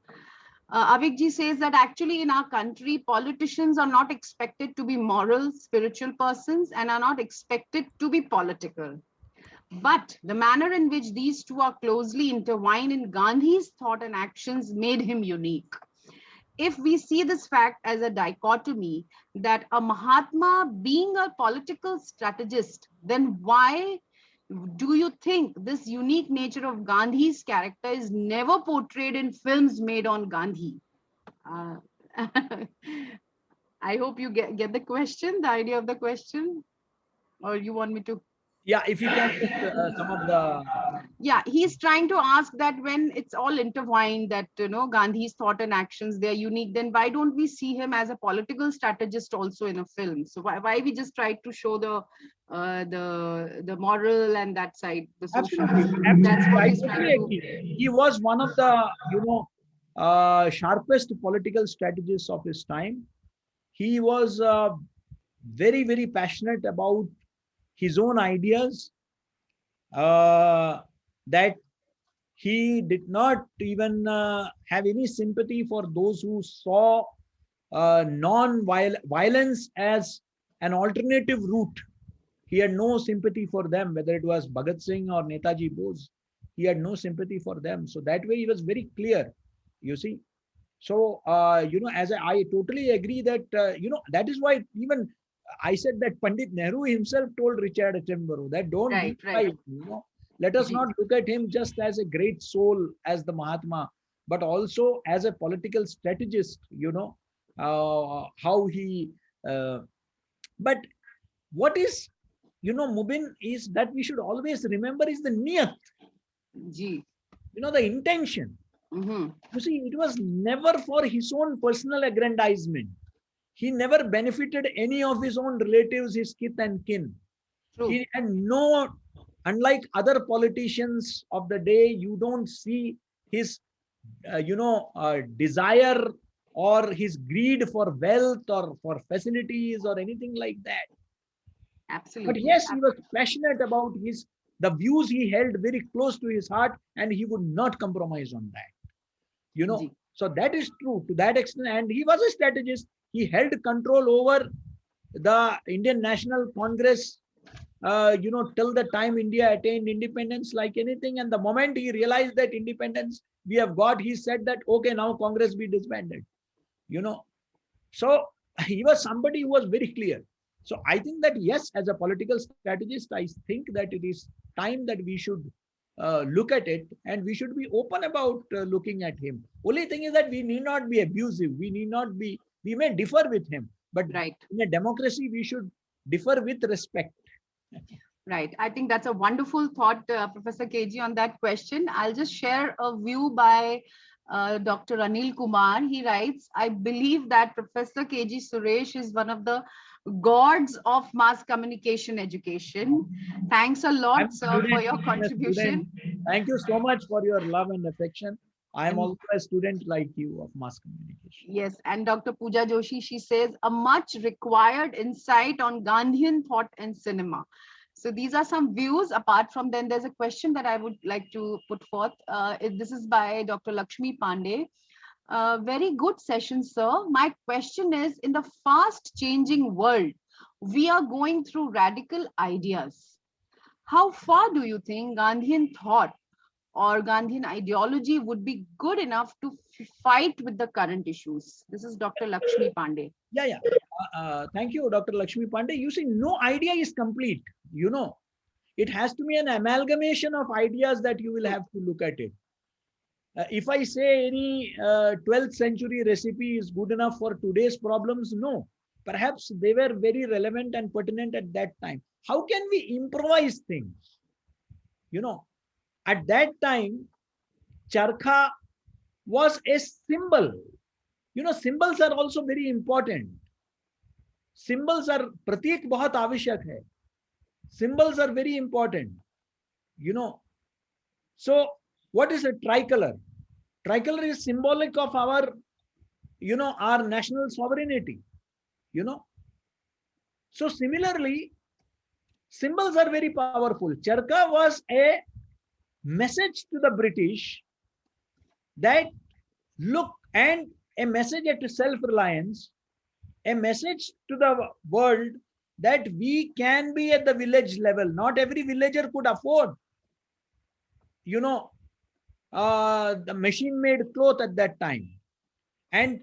Avikji says that actually in our country, politicians are not expected to be moral, spiritual persons and are not expected to be political. But the manner in which these two are closely intertwined in Gandhi's thought and actions made him unique. If we see this fact as a dichotomy, that a Mahatma being a political strategist, then why do you think this unique nature of Gandhi's character is never portrayed in films made on Gandhi? Uh, I hope you get the question, the idea of the question, or you want me to? Yeah, if you can just some of the Yeah, he's trying to ask that when it's all intertwined, that Gandhi's thought and actions, they're unique, then why don't we see him as a political strategist also in a film? So why we just try to show the moral and that side, the social? absolutely, That's absolutely, what I he's trying totally to. agree. He was one of the sharpest political strategists of his time. He was very, very passionate about his own ideas, that he did not even have any sympathy for those who saw non-violence as an alternative route. He had no sympathy for them, whether it was Bhagat Singh or Netaji Bose. He had no sympathy for them. So that way he was very clear, you see. So, as I totally agree that, that is why even I said that Pandit Nehru himself told Richard Attenborough that don't be Right. let us Ji. not look at him just as a great soul, as the Mahatma, but also as a political strategist, how he, but what is, Mubin, is that we should always remember is the niyat, Ji. the intention. Mm-hmm. You see, it was never for his own personal aggrandizement. He never benefited any of his own relatives, his kith and kin. True. He had no, unlike other politicians of the day, you don't see his, desire or his greed for wealth or for facilities or anything like that. Absolutely. But yes, he was passionate about the views he held very close to his heart, and he would not compromise on that. Ji. So that is true to that extent. And he was a strategist. He held control over the Indian National Congress, till the time India attained independence, like anything. And the moment he realized that independence we have got, he said that, okay, now Congress be disbanded, So he was somebody who was very clear. So I think that, yes, as a political strategist, I think that it is time that we should look at it, and we should be open about looking at him. Only thing is that we need not be abusive. We may differ with him, but Right. in a democracy, we should differ with respect. Right. I think that's a wonderful thought, Professor KG, on that question. I'll just share a view by Dr. Anil Kumar. He writes, I believe that Professor KG Suresh is one of the gods of mass communication education. Thanks a lot, sir, for your contribution. Thank you so much for your love and affection. I am And also a student like you of mass communication. yes, and Dr. Pooja Joshi, she says, a much required insight on Gandhian thought and cinema. So these are some views. Apart from then, there's a question that I would like to put forth. This is by Dr. Lakshmi Pandey. Very good session, sir. My question is, in the fast changing world, we are going through radical ideas. How far do you think Gandhian thought or Gandhian ideology would be good enough to fight with the current issues? This is Dr. Lakshmi Pandey. Yeah. Thank you, Dr. Lakshmi Pandey. You see, no idea is complete. It has to be an amalgamation of ideas that you will have to look at it. If I say any 12th century recipe is good enough for today's problems, no. Perhaps they were very relevant and pertinent at that time. How can we improvise things? At that time, charkha was a symbol. Symbols are also very important. Symbols are, pratik bahut avashyak hai. Symbols are very important. So what is a tricolor? Tricolor is symbolic of our, our national sovereignty. So similarly, symbols are very powerful. Charkha was a message to the British that look, and a message at self-reliance, a message to the world that we can be at the village level. Not every villager could afford, the machine-made cloth at that time. And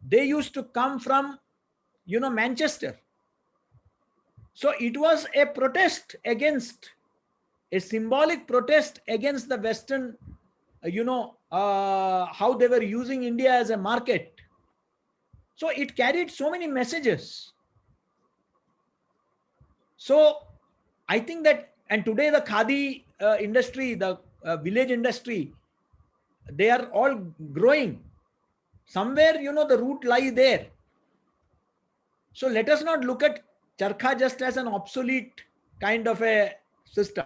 they used to come from, Manchester. So it was a protest against a symbolic protest against the Western, how they were using India as a market. So it carried so many messages. So I think that, and today the khadi industry, the village industry, they are all growing. Somewhere, the root lie there. So let us not look at charkha just as an obsolete kind of a system,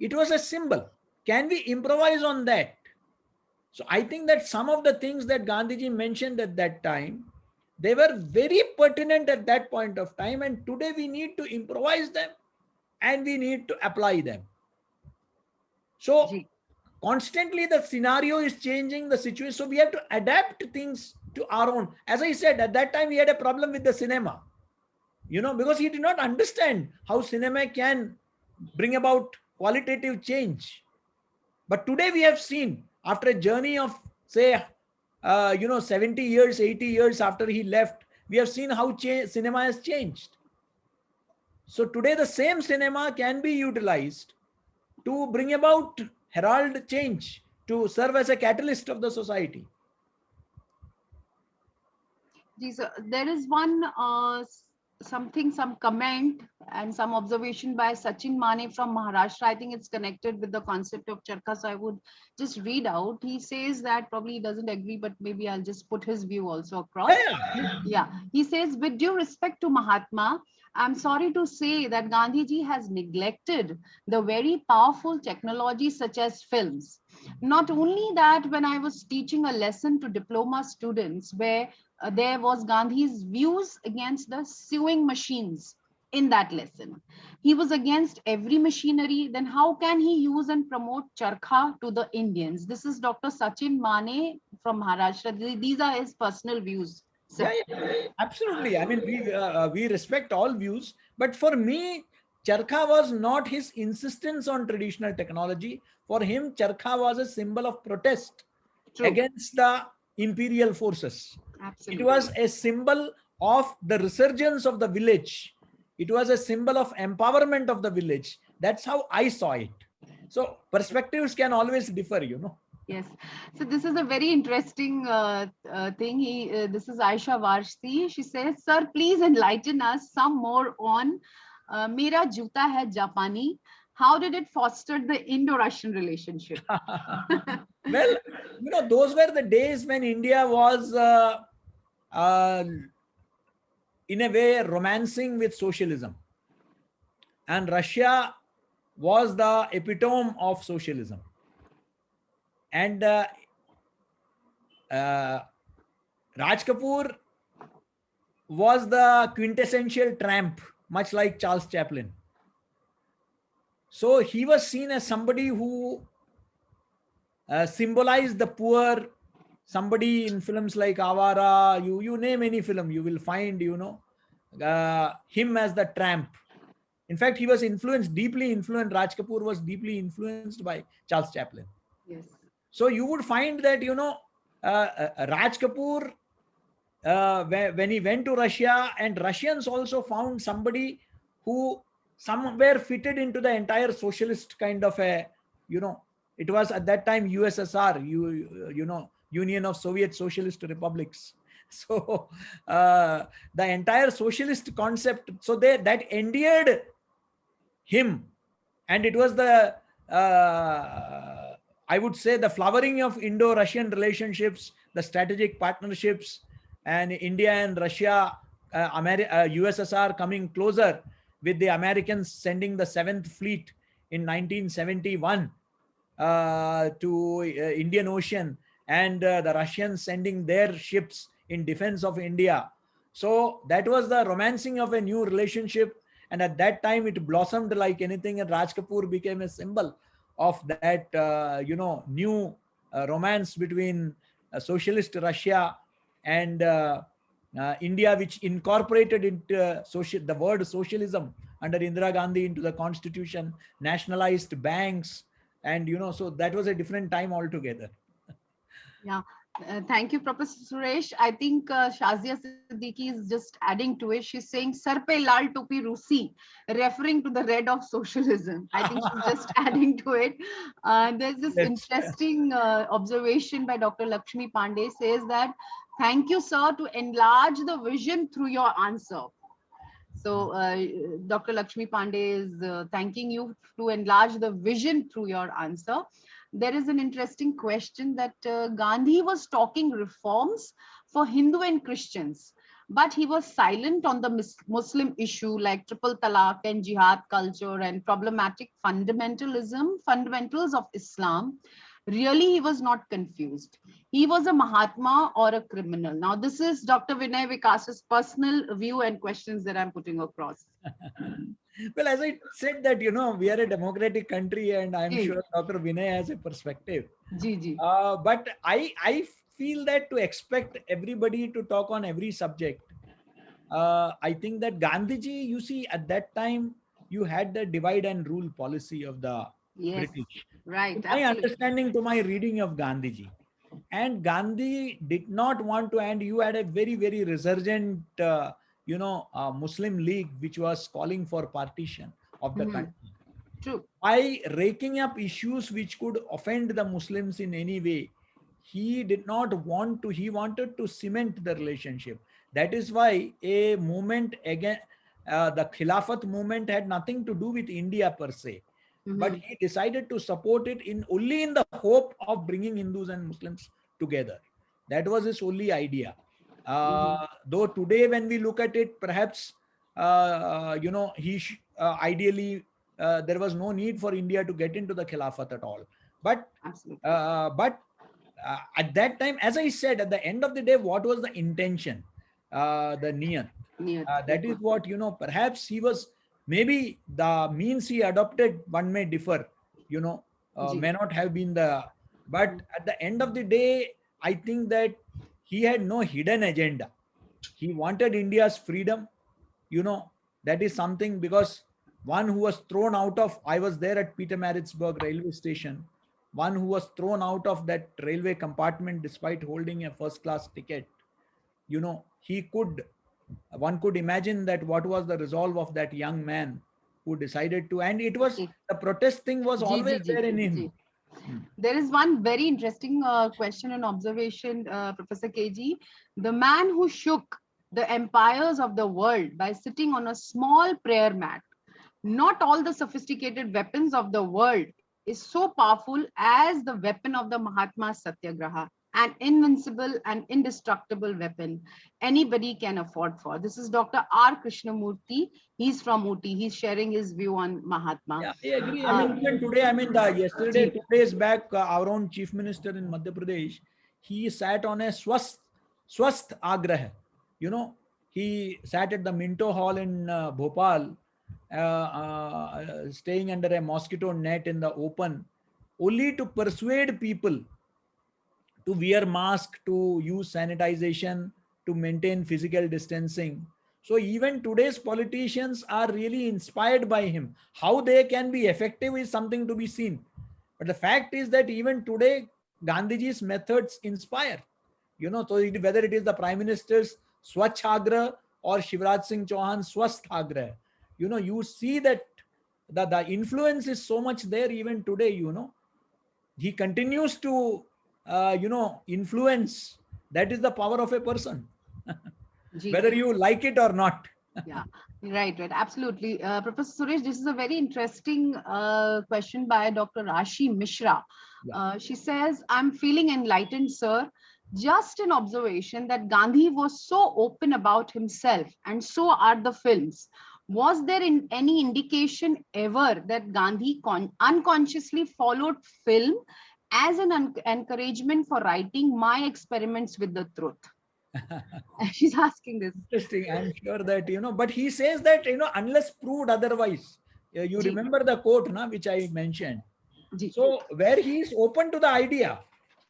It was a symbol. Can we improvise on that? So I think that some of the things that Gandhiji mentioned at that time, they were very pertinent at that point of time. And today we need to improvise them and we need to apply them. So Ji. Constantly the scenario is changing, the situation. So we have to adapt things to our own. As I said, at that time we had a problem with the cinema, because he did not understand how cinema can bring about qualitative change. But today we have seen, after a journey of, say, 70 years, 80 years after he left, we have seen how cinema has changed. So today the same cinema can be utilized to bring about herald change, to serve as a catalyst of the society. There is one some comment and some observation by Sachin Mane from Maharashtra. I think it's connected with the concept of charkha, so I would just read out. He says that probably he doesn't agree, but maybe I'll just put his view also across. Yeah. He says, with due respect to Mahatma, I'm sorry to say that Gandhiji has neglected the very powerful technology such as films. Not only that, when I was teaching a lesson to diploma students where there was Gandhi's views against the sewing machines in that lesson. He was against every machinery. Then how can he use and promote charkha to the Indians? This is Dr. Sachin Mane from Maharashtra. These are his personal views. Yeah, absolutely. I mean, we respect all views, but for me, charkha was not his insistence on traditional technology. For him, charkha was a symbol of protest against the imperial forces. Absolutely. It was a symbol of the resurgence of the village. It was a symbol of empowerment of the village. That's how I saw it. So perspectives can always differ, Yes. So this is a very interesting thing. This is Aisha Varshi. She says, sir, please enlighten us some more on Mera Juta Hai Japani. How did it foster the Indo-Russian relationship? Well, those were the days when India was in a way romancing with socialism. And Russia was the epitome of socialism. And Raj Kapoor was the quintessential tramp, much like Charles Chaplin. So he was seen as somebody who symbolized the poor. Somebody in films like Avara, you name any film, you will find, him as the tramp. In fact, he was deeply influenced. Raj Kapoor was deeply influenced by Charles Chaplin. Yes. So you would find that, Raj Kapoor, when he went to Russia, and Russians also found somebody who somewhere fitted into the entire socialist kind of a, it was at that time USSR, Union of Soviet Socialist Republics. So the entire socialist concept, so that endeared him. And it was the, I would say, the flowering of Indo-Russian relationships, the strategic partnerships, and India and Russia, USSR coming closer, with the Americans sending the 7th Fleet in 1971 to Indian Ocean, and the Russians sending their ships in defense of India. So that was the romancing of a new relationship. And at that time, it blossomed like anything, and Raj Kapoor became a symbol of that, new romance between socialist Russia and India, which incorporated into the word socialism under Indira Gandhi into the constitution, nationalized banks, and so that was a different time altogether. Yeah. Thank you, Professor Suresh. I think Shazia Siddiqui is just adding to it. She's saying "Sar pe lal topi Rusi," referring to the red of socialism. I think she's just adding to it. There's this Yes. interesting observation by Dr. Lakshmi Pandey says that, "Thank you, sir, to enlarge the vision through your answer." So Dr. Lakshmi Pandey is thanking you to enlarge the vision through your answer. There is an interesting question that Gandhi was talking reforms for Hindu and Christians, but he was silent on the Muslim issue like triple talaq and jihad culture and problematic fundamentals of Islam. Really, he was not confused. He was a Mahatma or a criminal. Now, this is Dr. Vinay Vikas's personal view and questions that I'm putting across. Well, as I said that, we are a democratic country and I'm Ji, sure Dr. Vinay has a perspective. ji, ji. But I feel that to expect everybody to talk on every subject, I think that Gandhiji, you see, at that time, you had the divide and rule policy of the Yes, British. right, My absolutely. understanding to my reading of Gandhiji. And Gandhi did not want to, and you had a very, very resurgent, Muslim League, which was calling for partition of the Mhm. country. True. By raking up issues which could offend the Muslims in any way, he did not want to, he wanted to cement the relationship. That is why a movement again, the Khilafat movement had nothing to do with India per se, but Mhm. he decided to support it in only in the hope of bringing Hindus and Muslims together. That was his only idea. Mhm. Though today, when we look at it, perhaps ideally there was no need for India to get into the Khilafat at all. But Absolutely. at that time, as I said, at the end of the day, what was the intention? The niyat. Niyat. That is what, perhaps he was, maybe the means he adopted, one may differ, Ji. may not have been the, but Mhm. at the end of the day, I think that he had no hidden agenda. He wanted India's freedom, you know, that is something, because one who was thrown out of, I was there at Petermaritzburg railway station, one who was thrown out of that railway compartment despite holding a first class ticket, he could, one could imagine that what was the resolve of that young man who decided to, and it was, Ji, the protest thing was ji, always ji, ji, there in ji. him. Hmm. There is one very interesting question and observation, Professor KG. The man who shook the empires of the world by sitting on a small prayer mat. Not all the sophisticated weapons of the world is so powerful as the weapon of the Mahatma Satyagraha, an invincible and indestructible weapon anybody can afford for. This is Dr. R. Krishnamurthy. He's from Ooty. He's sharing his view on Mahatma. Yeah, I agree. I Uh, mean, even today, I mean, the yesterday, Ji, 2 days back, our own chief minister in Madhya Pradesh, he sat on a Swasth Agrah. He sat at the Minto Hall in Bhopal, staying under a mosquito net in the open, only to persuade people to wear mask, to use sanitization, to maintain physical distancing. So even today's politicians are really inspired by him. How they can be effective is something to be seen. But the fact is that even today, Gandhiji's methods inspire. So whether it is the Prime Minister's Swachhagra or Shivraj Singh Chauhan's Swasthagra, you see that the influence is so much there even today, he continues to influence. That is the power of a person, ji. whether you like it or not. Yeah, right, right. Absolutely. Professor Suresh, this is a very interesting question by Dr. Rashi Mishra. Yeah. She says, I'm feeling enlightened, sir. Just an observation that Gandhi was so open about himself, and so are the films. Was there any indication ever that Gandhi unconsciously followed film as an encouragement for writing my experiments with the truth? She's asking this. Interesting. I'm sure that, but he says that, unless proved otherwise, you Ji, remember the quote, which I mentioned. ji. So where he is open to the idea,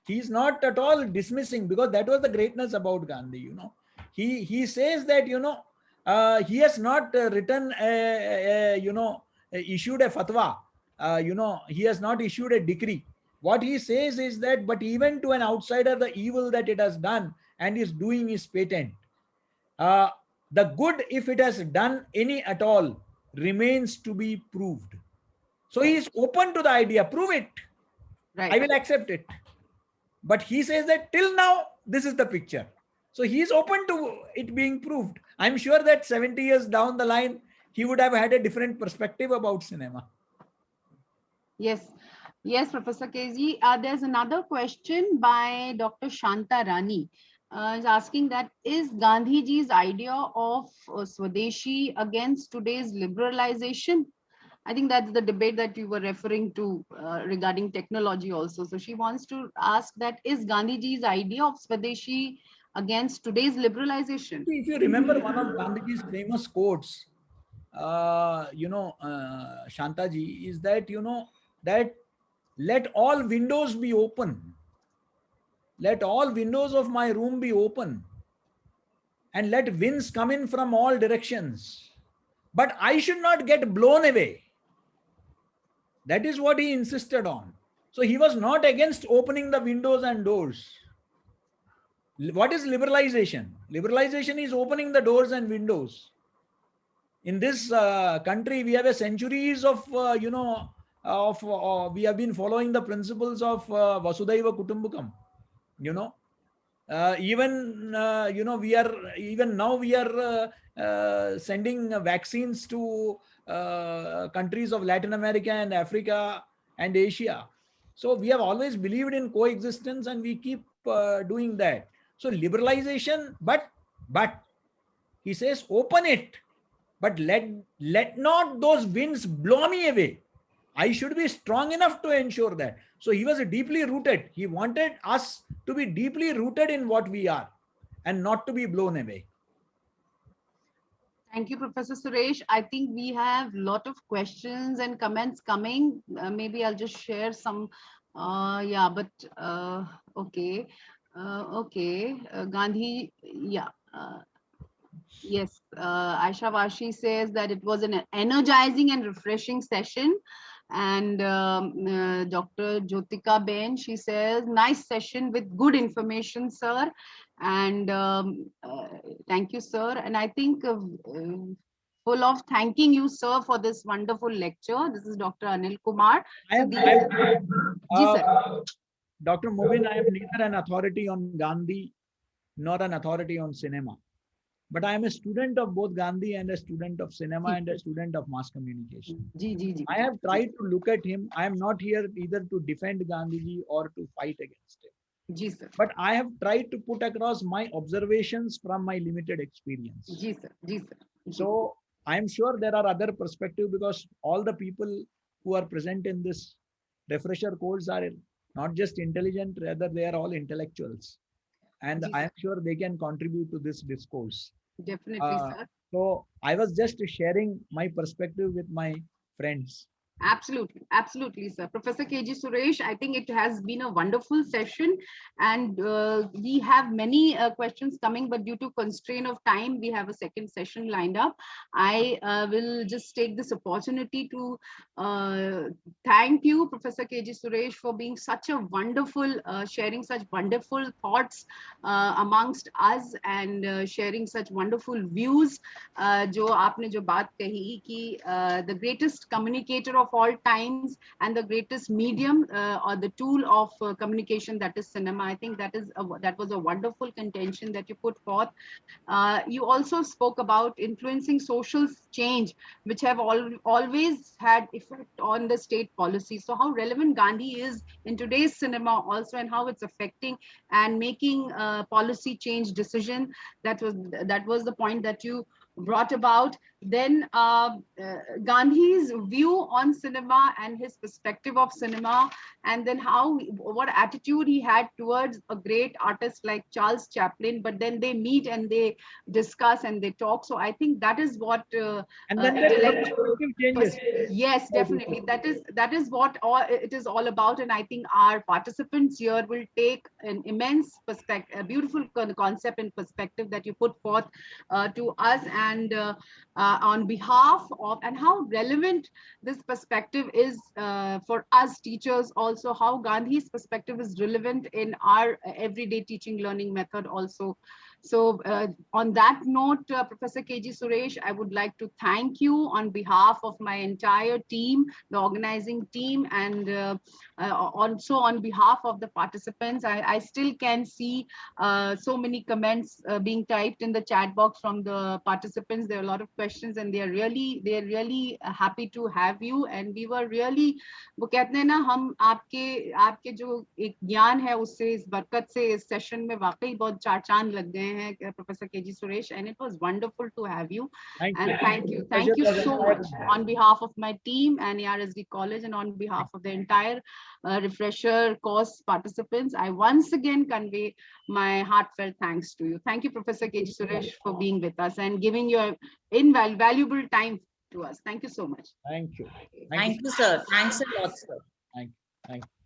he's not at all dismissing, because that was the greatness about Gandhi. He says that, he has not written issued a fatwa. He has not issued a decree. What he says is that, but even to an outsider, the evil that it has done and is doing is patent. The good, if it has done any at all, remains to be proved. So he is open to the idea, prove it. Right. I will accept it. But he says that till now, this is the picture. So he is open to it being proved. I'm sure that 70 years down the line, he would have had a different perspective about cinema. Yes. Yes, Professor KG. There's another question by Dr. Shanta Rani. Is asking that, is Gandhiji's idea of Swadeshi against today's liberalization? I think that's the debate that you were referring to regarding technology also. So she wants to ask that, is Gandhiji's idea of Swadeshi against today's liberalization? If you remember one of Gandhiji's famous quotes, Shantaji, is that, that let all windows be open. Let all windows of my room be open. And let winds come in from all directions. But I should not get blown away. That is what he insisted on. So he was not against opening the windows and doors. What is liberalization? Liberalization is opening the doors and windows. In this country, we have a centuries of, we have been following the principles of Vasudhaiva Kutumbakam. Even now we are sending vaccines to countries of Latin America and Africa and Asia. So we have always believed in coexistence, and we keep doing that. So liberalization, but he says open it, but let not those winds blow me away. I should be strong enough to ensure that. So he was deeply rooted. He wanted us to be deeply rooted in what we are and not to be blown away. Thank you, Professor Suresh. I think we have a lot of questions and comments coming. Maybe I'll just share some. Okay. Gandhi, yeah. Yes, Aisha Vashi says that it was an energizing and refreshing session. And Dr. Jyotika Ben, she says, nice session with good information, sir. And thank you, sir. And I think full of thanking you, sir, for this wonderful lecture. This is Dr. Anil Kumar. Dr. Mubin, I am neither an authority on Gandhi nor an authority on cinema. But I am a student of both Gandhi and a student of cinema and a student of mass communication. I have tried to look at him. I am not here either to defend Gandhiji or to fight against him. But I have tried to put across my observations from my limited experience. So I am sure there are other perspectives, because all the people who are present in this refresher course are not just intelligent, rather they are all intellectuals. And I am sure they can contribute to this discourse. Definitely, sir. So I was just sharing my perspective with my friends. Absolutely, absolutely, sir. Professor KG Suresh, I think it has been a wonderful session, and we have many questions coming, but due to constraint of time, we have a second session lined up. I will just take this opportunity to thank you, Professor KG Suresh, for being such a wonderful, sharing such wonderful thoughts amongst us, and sharing such wonderful views. जो आपने जो बात कही कि the greatest communicator of all times and the greatest medium or the tool of communication, that is cinema. I think that was a wonderful contention that you put forth. You also spoke about influencing social change, which have always had effect on the state policy. So how relevant Gandhi is in today's cinema also, and how it's affecting and making policy change decision. That was the point that you brought about. Then Gandhi's view on cinema and his perspective of cinema, and then what attitude he had towards a great artist like Charles Chaplin. But then they meet and they discuss and they talk. So I think that is what yes, definitely, that is what it is all about. And I think our participants here will take an immense perspective, a beautiful concept and perspective that you put forth to us. and on behalf of, and how relevant this perspective is for us teachers also, how Gandhi's perspective is relevant in our everyday teaching learning method also. So on that note, Professor KG Suresh, I would like to thank you on behalf of my entire team, the organizing team, and also on behalf of the participants. I still can see so many comments being typed in the chat box from the participants. There are a lot of questions, and they're really happy to have you. And we were really, वो कहते हैं ना, हम आपके जो एक ज्ञान है उससे, इस बरकत से इस सेशन में वाकई बहुत चार चांद लग गए हैं, Professor KG Suresh, and it was wonderful to have you. Thank you so much on behalf of my team and ARSD College, and on behalf of the entire refresher course participants. I once again convey my heartfelt thanks to you. Thank you, Professor KG Suresh, for being with us and giving your invaluable time to us. Thank you so much. Thank you. Thank you, sir. Thanks a lot, sir. Thank you.